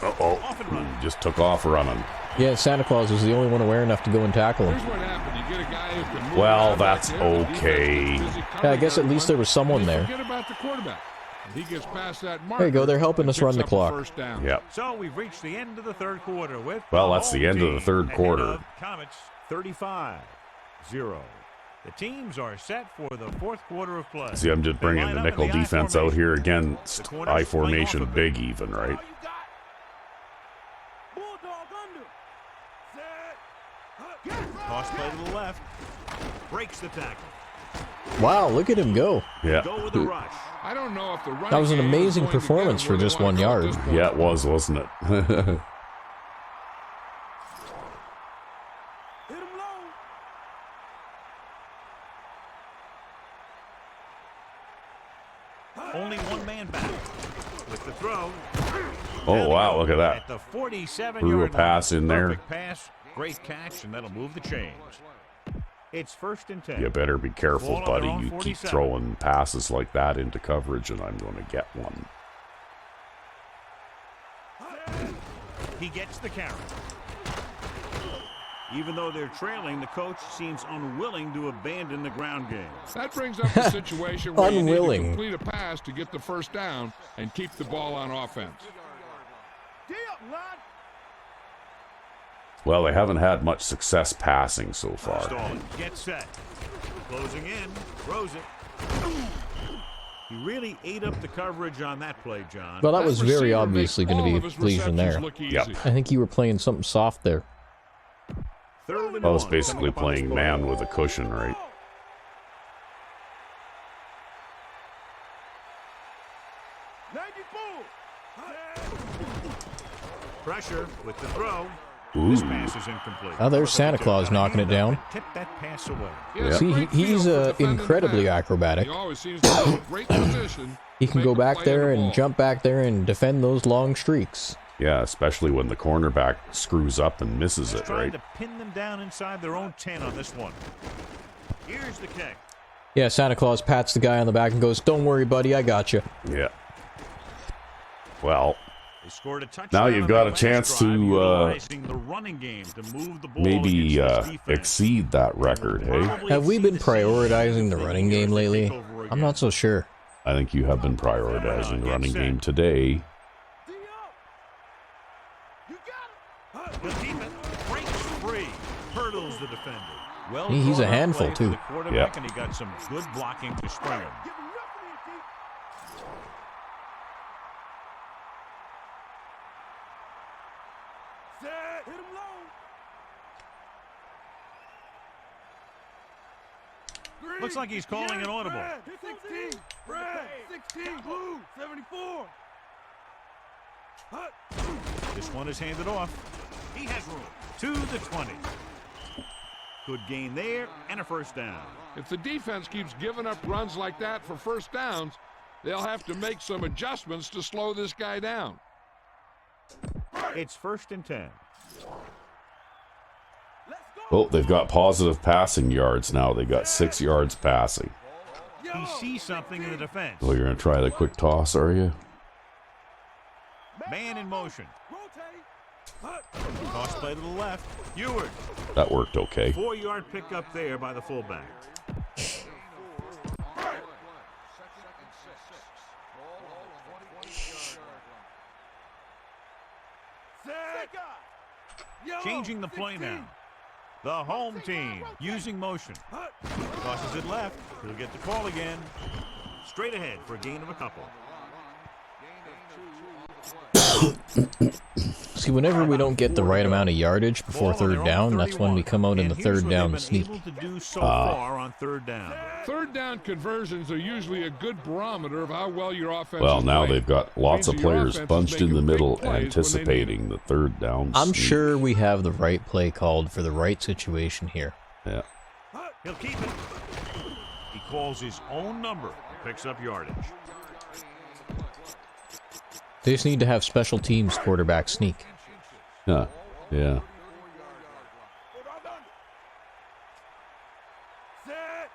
Uh-oh, he just took off running. Yeah, Santa Claus was the only one aware enough to go and tackle him. Here's what happened. You get a guy who can move. Well, that's okay. Yeah, I guess at least there was someone there. Forget about the quarterback. He gets past that marker. There you go, they're helping us run the clock. Yep. So we've reached the end of the third quarter with Well, that's the end of the third quarter. Comets 35-0. The teams are set for the fourth quarter of play. See, I'm just bringing the nickel defense out here against I formation big even, right? Toss play to the left. Breaks the tackle. Wow, look at him go. Yeah. Go with the rush. I don't know if the That was an amazing performance for just 1 yard. Yeah, it was, wasn't it? Only one man back. With the throw. Oh, wow, look at that. At the 47-yard Threw a pass in there. Perfect pass, great catch, and that'll move the chains. It's 1st and 10. You better be careful, Ball on buddy. their own You keep 47. throwing passes like that into coverage, and I'm going to get one. He gets the carry. Even though they're trailing, the coach seems unwilling to abandon the ground game. That brings up the situation where you need to Unwilling. complete a pass to get the first down and keep the ball on offense. Well, they haven't had much success passing so far. Stalling. Get set. Closing in. Throws it. He really ate up the coverage on that play, John. Well, that was very receiver obviously makes going to all be of a his collision there. receptions look easy. Yep. I think you were playing something soft there. Third and I was one basically coming up on this playing play. man with a cushion, right? Pressure with the throw. Ooh. This pass is incomplete. Oh, there's Santa Claus knocking it down. Tip that pass away. He has See, great he's feel for defending incredibly the pass. acrobatic. He always seems to have a great position. He to can make go a back play there on the and ball. jump back there and defend those long streaks. Yeah, especially when the cornerback screws up and misses He's it, trying right? to pin them down inside their own 10 on this one. Here's the kick. Yeah, Santa Claus pats the guy on the back and goes, "Don't worry, buddy, I got you." Yeah. Well, They scored a touchdown now you've on got their a last chance drive, to utilizing the running game to move the ball maybe against this defense. exceed that record, hey? Probably Have we been exceed the same prioritizing the thing running here game as they lately? take over I'm not again. so sure. I think you have been prioritizing the running game today. He'll keep it. Breaks free. Hurdles the defender. Well, He's a drawn up handful, play too. for the quarterback, Yeah. and he got some good blocking to spring him. Set. Hit him low. Green. Looks like he's calling an audible. Red, 16. Red. 16. Blue. 74. Hut. This one is handed off. He has room. To the 20. Good gain there and a first down. If the defense keeps giving up runs like that for first downs, they'll have to make some adjustments to slow this guy down. It's 1st and 10. Let's go. Oh, they've got positive passing yards now. They got 6 yards passing. He sees something in the defense. So you're going to try the quick toss, are you? Man in motion. Rotate. Hut. Toss play to the left. Eward. That worked okay. 4-yard pickup there by the fullback. Set. Yellow. Changing the play 16. now. The home team using motion. Tosses it left. He'll get the call again. Straight ahead for a gain of a couple. See, whenever we don't get the right amount of yardage before third down, that's when we come out in the third down sneak. Able to do so far on third down. Third down conversions are usually a good barometer of how well your offense Well, is now playing. they've got lots of Means your players offense is bunched in the making big middle plays when they need anticipating the third down. I'm sneak. sure we have the right play called for the right situation here. Yeah. He'll keep it. He calls his own number. Picks up yardage. They just need to have special teams quarterback sneak. Yeah. Yeah. Set.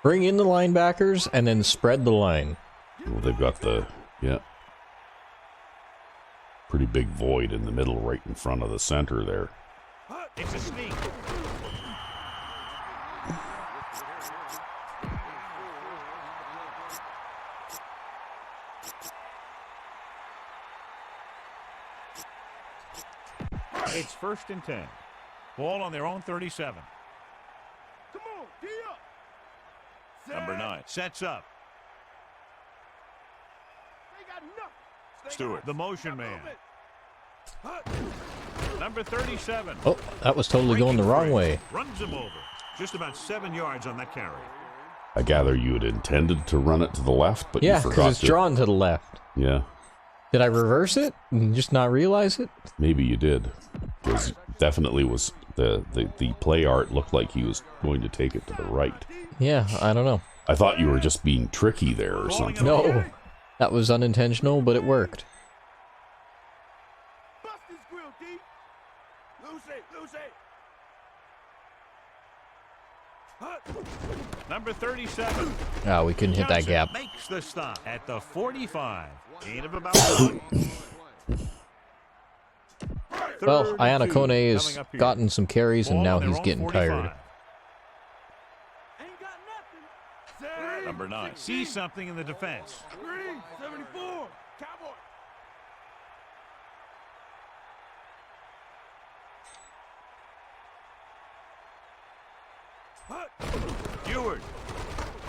Bring in the linebackers and then spread the line. Well, they've got the, yeah. Pretty big void in the middle right in front of the center there. It's a sneak. It's 1st and 10. Ball on their own 37. Come on. D up. Set. Number 9 sets up. They got nothing. Stay Stewart, on. the motion man. Number 37. Oh, that was totally going the wrong way. Runs him over. Just about 7 yards on that carry. I gather you had intended to run it to the left, but Yeah, you because forgot it's to. drawn to the left. Yeah, Did I reverse it and just not realize it? maybe you did. Because definitely was the play art looked like he was going to take it to the right. Yeah, I don't know. I thought you were just being tricky there or something. No, that was unintentional, but it worked. Bust his grill, D. Lose it. Lose it. Hut. Number 37. Ah, we couldn't hit that Johnson gap. makes the stop at the 45. Gain of about 1. Well, Third and Ayana 2 Kone coming has up here. gotten some carries, and Ball now on their he's own getting 45. tired. Ain't got nothing. Set. Number 9 sees something in the defense. Green. 74. Cowboy. Hut. Eward.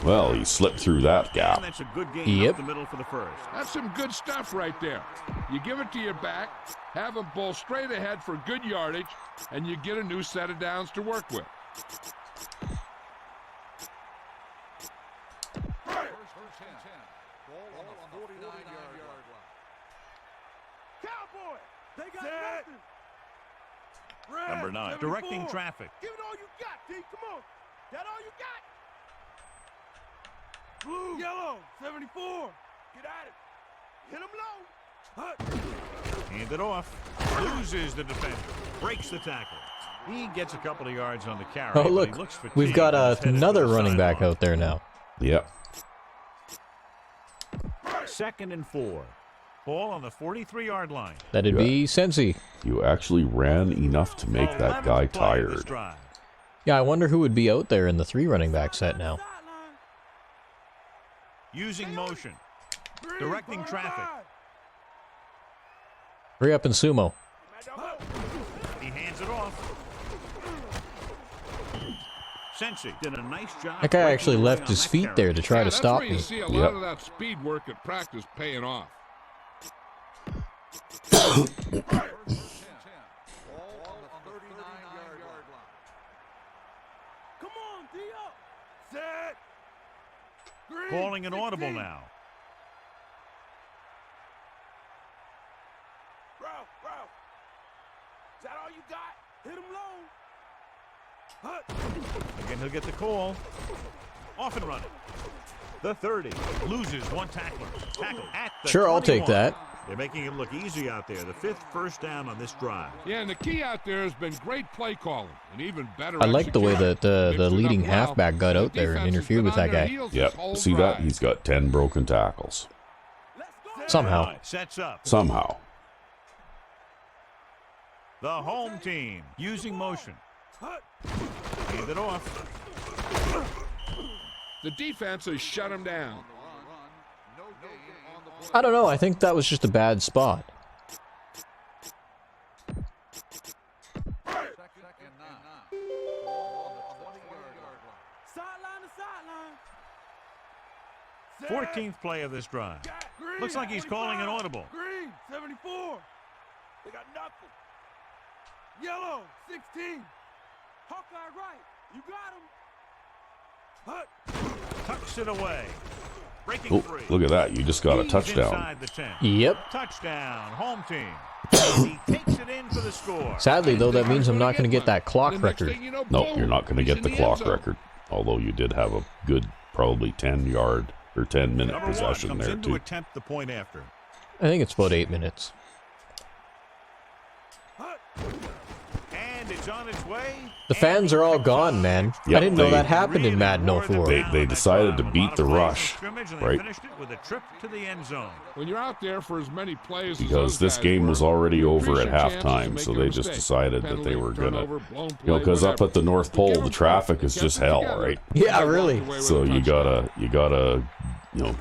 Well, he slipped through that gap. And that's a good gain Yep. up the middle for the first. That's some good stuff right there. You give it to your back, have him pull straight ahead for good yardage, and you get a new set of downs to work with. Cowboy. They got Set. nothing. Red. Number 9 directing 74. traffic. Give it all you got, D. Come on. That all you got? Blue. Yellow. 74. Get at it. Hit him low. Hand it off. Loses the defender. Breaks the tackle. He gets a couple of yards on the carry. Oh, but he look. looks fatigued We've got and is headed another for the running back sideline. out there now. Yep. 2nd and 4. Ball on the 43-yard line. That'd be Sensi. You actually ran enough to make that 11th guy play of this tired. drive. Yeah, I wonder who would be out there in the 3 running back set now. Using motion. Directing traffic. Hurry up and sumo. He hands it off. Sensi did a nice job. That guy breaking actually away left on his that feet carry. there to try to That's stop where you me. see a lot Yep. of that speed work at practice paying off. Come on, Dio. Set. Green. Calling an audible 16. now. Bro. Is that all you got? Hit him low. Hut. Again, he'll get the call. Off and running. The 30 loses one tackler. Tackle at the Sure, I'll take 21. that. They're making it look easy out there. The 5th first down on this drive. Yeah, and the key out there has been great play calling and even better I like the way execution. that Mixed the it up leading well, halfback got and the out there and defense has interfered been with on that their guy. heels Yep. this whole See that? drive. He's got 10 broken tackles. Let's go. Somehow. Sets up. Somehow. The home team using motion. Hut. Hand it off. The defense has shut him down. I don't know. I think that was just a bad spot. Sideline to sideline. 14th play of this drive. Green, Looks like he's calling an 45. audible. Green, 74. They got nothing. Yellow, 16. Hawkeye right. You got him. Hut. Tucks it away. Breaking Oh, free. look at that. You just got a He's touchdown. inside the 10. Yep. Touchdown, home team. He takes it in for the score. Sadly, though, that means I'm not going to get that The clock next record. thing you know, No, boom, you're not going to he's get in the end clock zone. record. Although you did have a good, probably 10-yard or 10-minute Number 1 possession comes there, in to too. attempt the point after. I think it's about 8 minutes. Hut. And it's on its way. The fans are all gone, man. Yep, I didn't know they- that happened in Madden Really wore them 04. down They on that decided to drive. A beat lot of the plays in rush, scrimmage, and they right? finished it with a trip to the end zone. When you're out there for as many plays as Because those this guys game were, was already you over increase at your chances of halftime, so making a they just mistake. decided that they Penalty, were going to, turnover, blown you know, play, because up whatever. at the North You Pole, give the 'em traffic credit, is they just kept it hell, together. right? Yeah, They walked really. away with So a you touchdown. gotta, you know,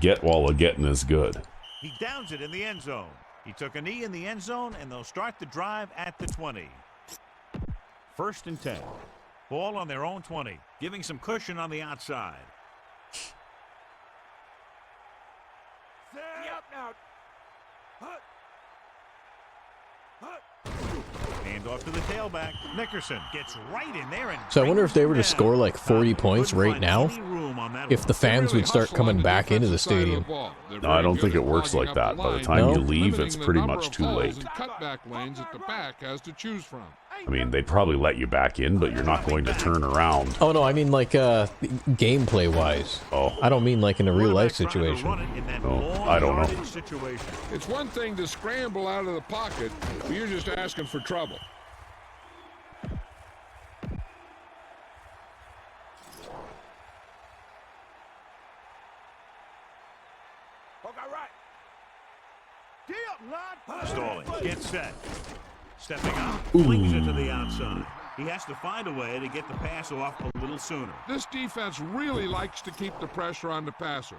get while the getting is good. He downs it in the end zone. He took a knee in the end zone, and they'll start the drive at the 20. 1st and 10. Ball on their own 20, giving some cushion on the outside. Set. Up now. Hut. Hut. Hand off to the tailback. Nickerson gets right in there and So I wonder if they were to brings him score down. like 40 points Couldn't right find now, any room on that if one. the fans would start Hustle coming on the back into the defensive side of the stadium. ball. They're No, I very don't good think at it works clogging like up that. the By the line, time No? you leave, limiting it's the pretty number much of too holes late. and cutback lanes that the back has to choose from. I mean, they'd probably let you back in, but you're not going to turn around. Oh no, I mean like gameplay wise. Oh, I don't mean like in a real life Quarterback trying to situation. run it in that Oh, long I don't know. yardage situation. It's one thing to scramble out of the pocket, but you're just asking for trouble. Hawkeye right. Dio. Stalling. Gets set. Stepping up. Flings it to the outside. He has to find a way to get the pass off a little sooner. This defense really likes to keep the pressure on the passer.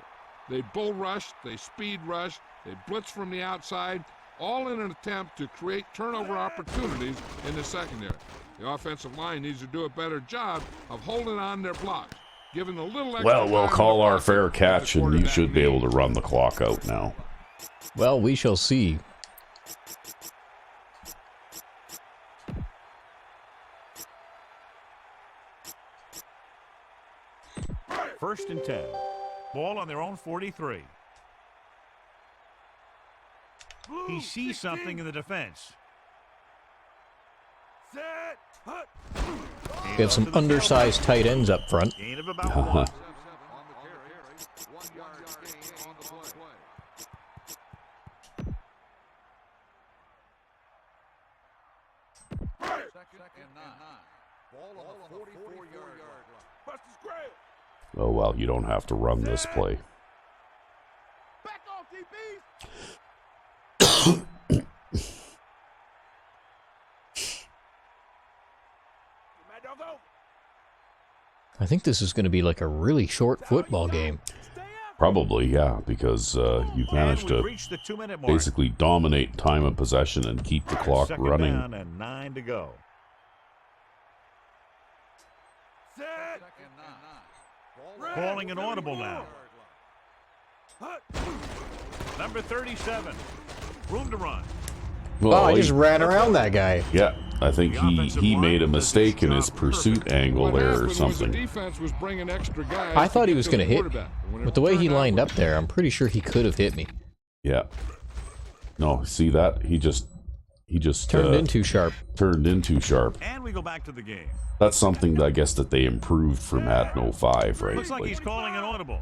They bull rush, they speed rush, they blitz from the outside, all in an attempt to create turnover opportunities in the secondary. The offensive line needs to do a better job of holding on their blocks, giving a little extra well, we'll time call in the our pocket fair that the catch, and you quarterback should be able to needs. run the clock out now. Well, we shall see. First and 10. Ball on their own 43. He sees something in the defense. Set. Hut. We have some undersized tight ends up front. Gain of about 1. Buster's grab. Oh, well, you don't have to run this play. Back off, DBs. Mad dog over. I think this is going to be like a really short football game. Stay up. Probably, yeah, because you've managed And we've to reached the 2-minute mark. basically dominate time of possession and keep the clock Second running. down and 9 to go. Set. Calling an audible now. Number 37. Room to run. Oh, I just ran around that guy. Yeah, I think he made a mistake in his pursuit angle What there or happened was the something. defense was bringing extra guys I thought to he get was to going the to hit me. quarterback. When it With the way he turned out lined it up there, I'm pretty sure he could have hit me. Yeah. No, see that? He just Turned in too sharp. turned in too sharp. And we go back to the game. That's something that I guess that they improved for Madden 05, right? Looks like Like, he's calling an audible.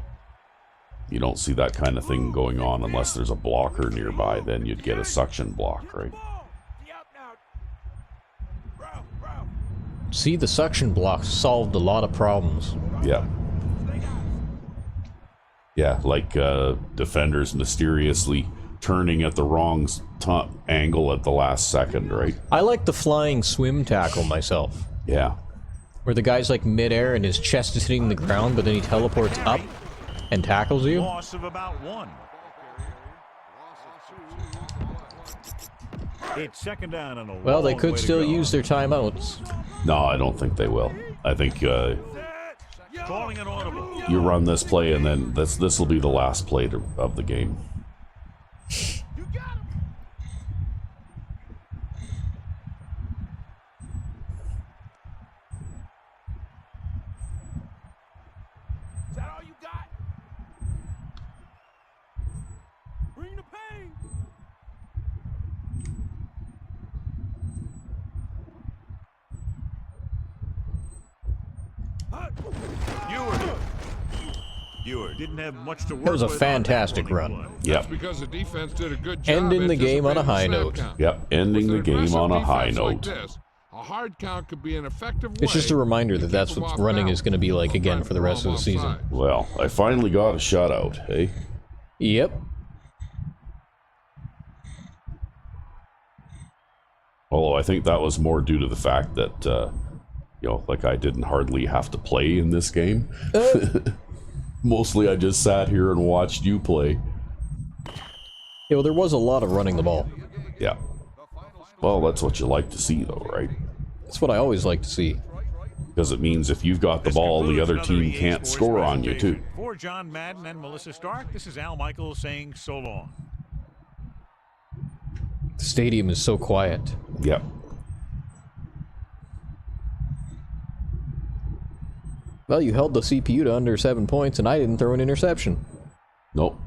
you don't see that kind of thing going on unless there's a blocker nearby. Then you'd get a suction block, right? Ball. Be out now. Bro. See, the suction blocks solved a lot of problems. Yeah. Stay down. Yeah, like defenders mysteriously turning at the wrong angle at the last second, right? I like the flying swim tackle myself, Yeah. where the guy's like midair and his chest is hitting the ground, but then he teleports up and tackles you. Loss of about 1. It's second down and a Well, they long could way to still go. use their timeouts. No, I don't think they will. I think Calling an audible. you run this play and then this will be the last play of the game. You got him. Is that all you got? Bring the pain. Ewer didn't have much to work That was a with on fantastic that run. opening play. Yep. That's because the defense did a good job. Ending the game on a high anticipating note. snap count. Yep, ending With the an game on a aggressive high defense like note. this, a hard count could be an effective It's just a way reminder to that that's keep them what off running balance. is going to be like again for the rest of the season. Offside. Well, I finally got a shutout, hey? Yep. Although I think that was more due to the fact that, like I didn't hardly have to play in this game. Mostly I just sat here and watched you play. Yeah, well, there was a lot of running the ball. Yeah. Well, that's what you like to see, though, right? That's what I always like to see. Because it means if you've got the This ball, the concludes other another team EA can't Sports score on you, too. presentation. For John Madden and Melissa Stark, this is Al Michaels saying so long. The stadium is so quiet. Yep. Well, you held the CPU to under 7 points, and I didn't throw an interception. Nope.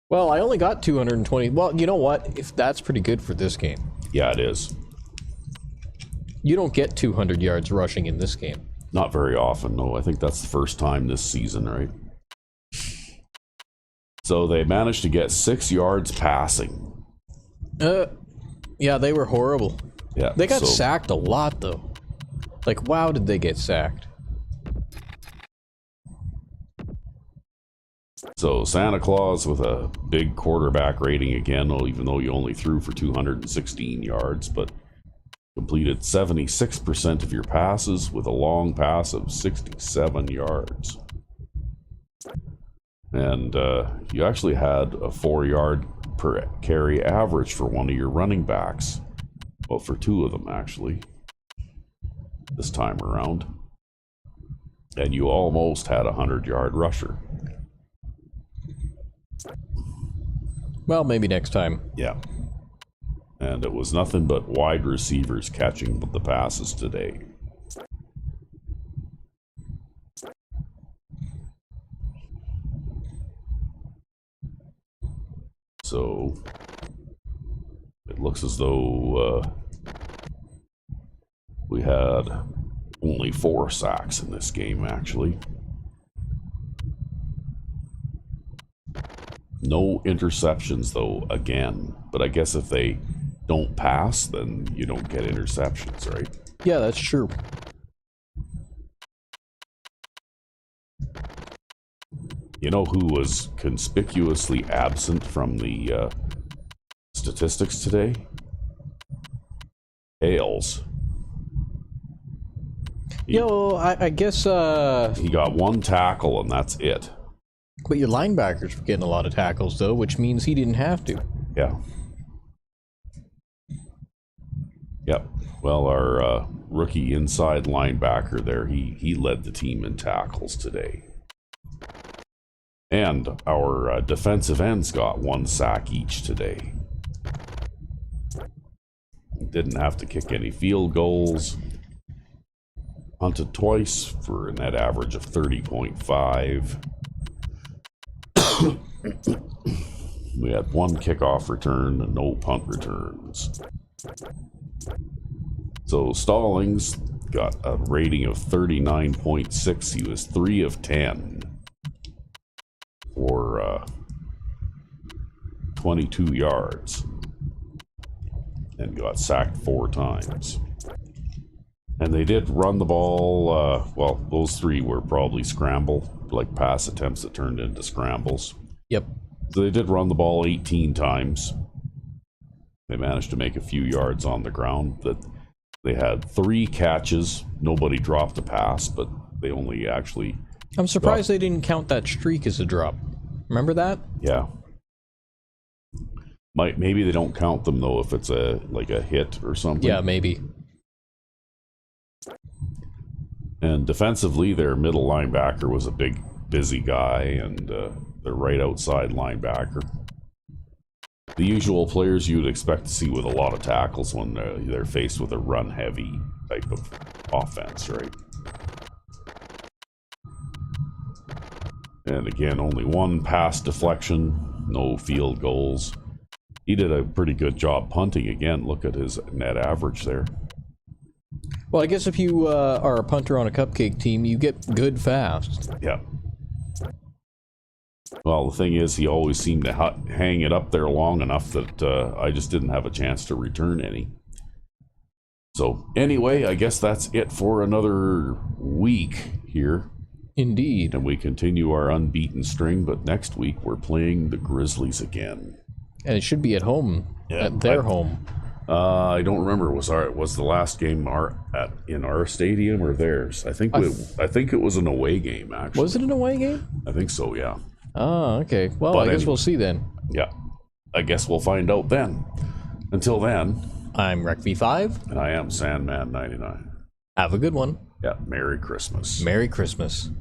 Well, I only got 220. Well, you know what? If that's pretty good for this game. Yeah, it is. You don't get 200 yards rushing in this game. Not very often, though. I think that's the first time this season, right? So they managed to get 6 yards passing. Yeah, they were horrible. Yeah. They got so, sacked a lot, though. Like, wow, did they get sacked? So Santa Claus with a big quarterback rating again, even though you only threw for 216 yards, but completed 76% of your passes with a long pass of 67 yards. And you actually had a 4-yard per carry average for one of your running backs. Well, for 2 of them, actually, this time around. And you almost had a 100-yard rusher. Well, maybe next time. Yeah. And it was nothing but wide receivers catching the passes today. So it looks as though we had Only 4 sacks in this game, actually. No interceptions, though, again. But I guess if they don't pass, then you don't get interceptions, right? Yeah, that's true. You know who was conspicuously absent from the statistics today? Elves. I guess, He got 1 tackle, and that's it. but your linebackers were getting a lot of tackles, though, which means he didn't have to. Yeah. Yep. Well, our rookie inside linebacker there, he led the team in tackles today. And our defensive ends got 1 sack each today. Didn't have to kick any field goals. Hunted twice for a net average of 30.5. We had 1 kickoff return and no punt returns. So Stallings got a rating of 39.6. He was 3 of 10 for 22 yards and got sacked 4 times. And they did run the ball, well, those 3 were probably scramble, like pass attempts that turned into scrambles. Yep. So they did run the ball 18 times. They managed to make a few yards on the ground. That they had 3 catches. Nobody dropped a pass, but they only actually... I'm surprised they didn't count that streak as a drop. Remember that? Yeah. Maybe they don't count them, though, if it's a hit or something. Yeah, maybe. And defensively, their middle linebacker was a big, busy guy, and their right outside linebacker. The usual players you'd expect to see with a lot of tackles when they're faced with a run-heavy type of offense, right? And again, only 1 pass deflection, no field goals. He did a pretty good job punting again. Look at his net average there. Well, I guess if you are a punter on a cupcake team, you get good fast. Yeah. Well, the thing is, he always seemed to hang it up there long enough that I just didn't have a chance to return any. So, anyway, I guess that's it for another week here. Indeed. And we continue our unbeaten string, but next week we're playing the Grizzlies again. And it should be at home, at their home. I don't remember. Was the last game in our stadium or theirs? I think it was an away game, actually. Was it an away game? I think so, yeah. Oh, okay. Well, But I guess we'll see then. Yeah. I guess we'll find out then. Until then, I'm RecV5. and I am Sandman99. Have a good one. Yeah, Merry Christmas. Merry Christmas.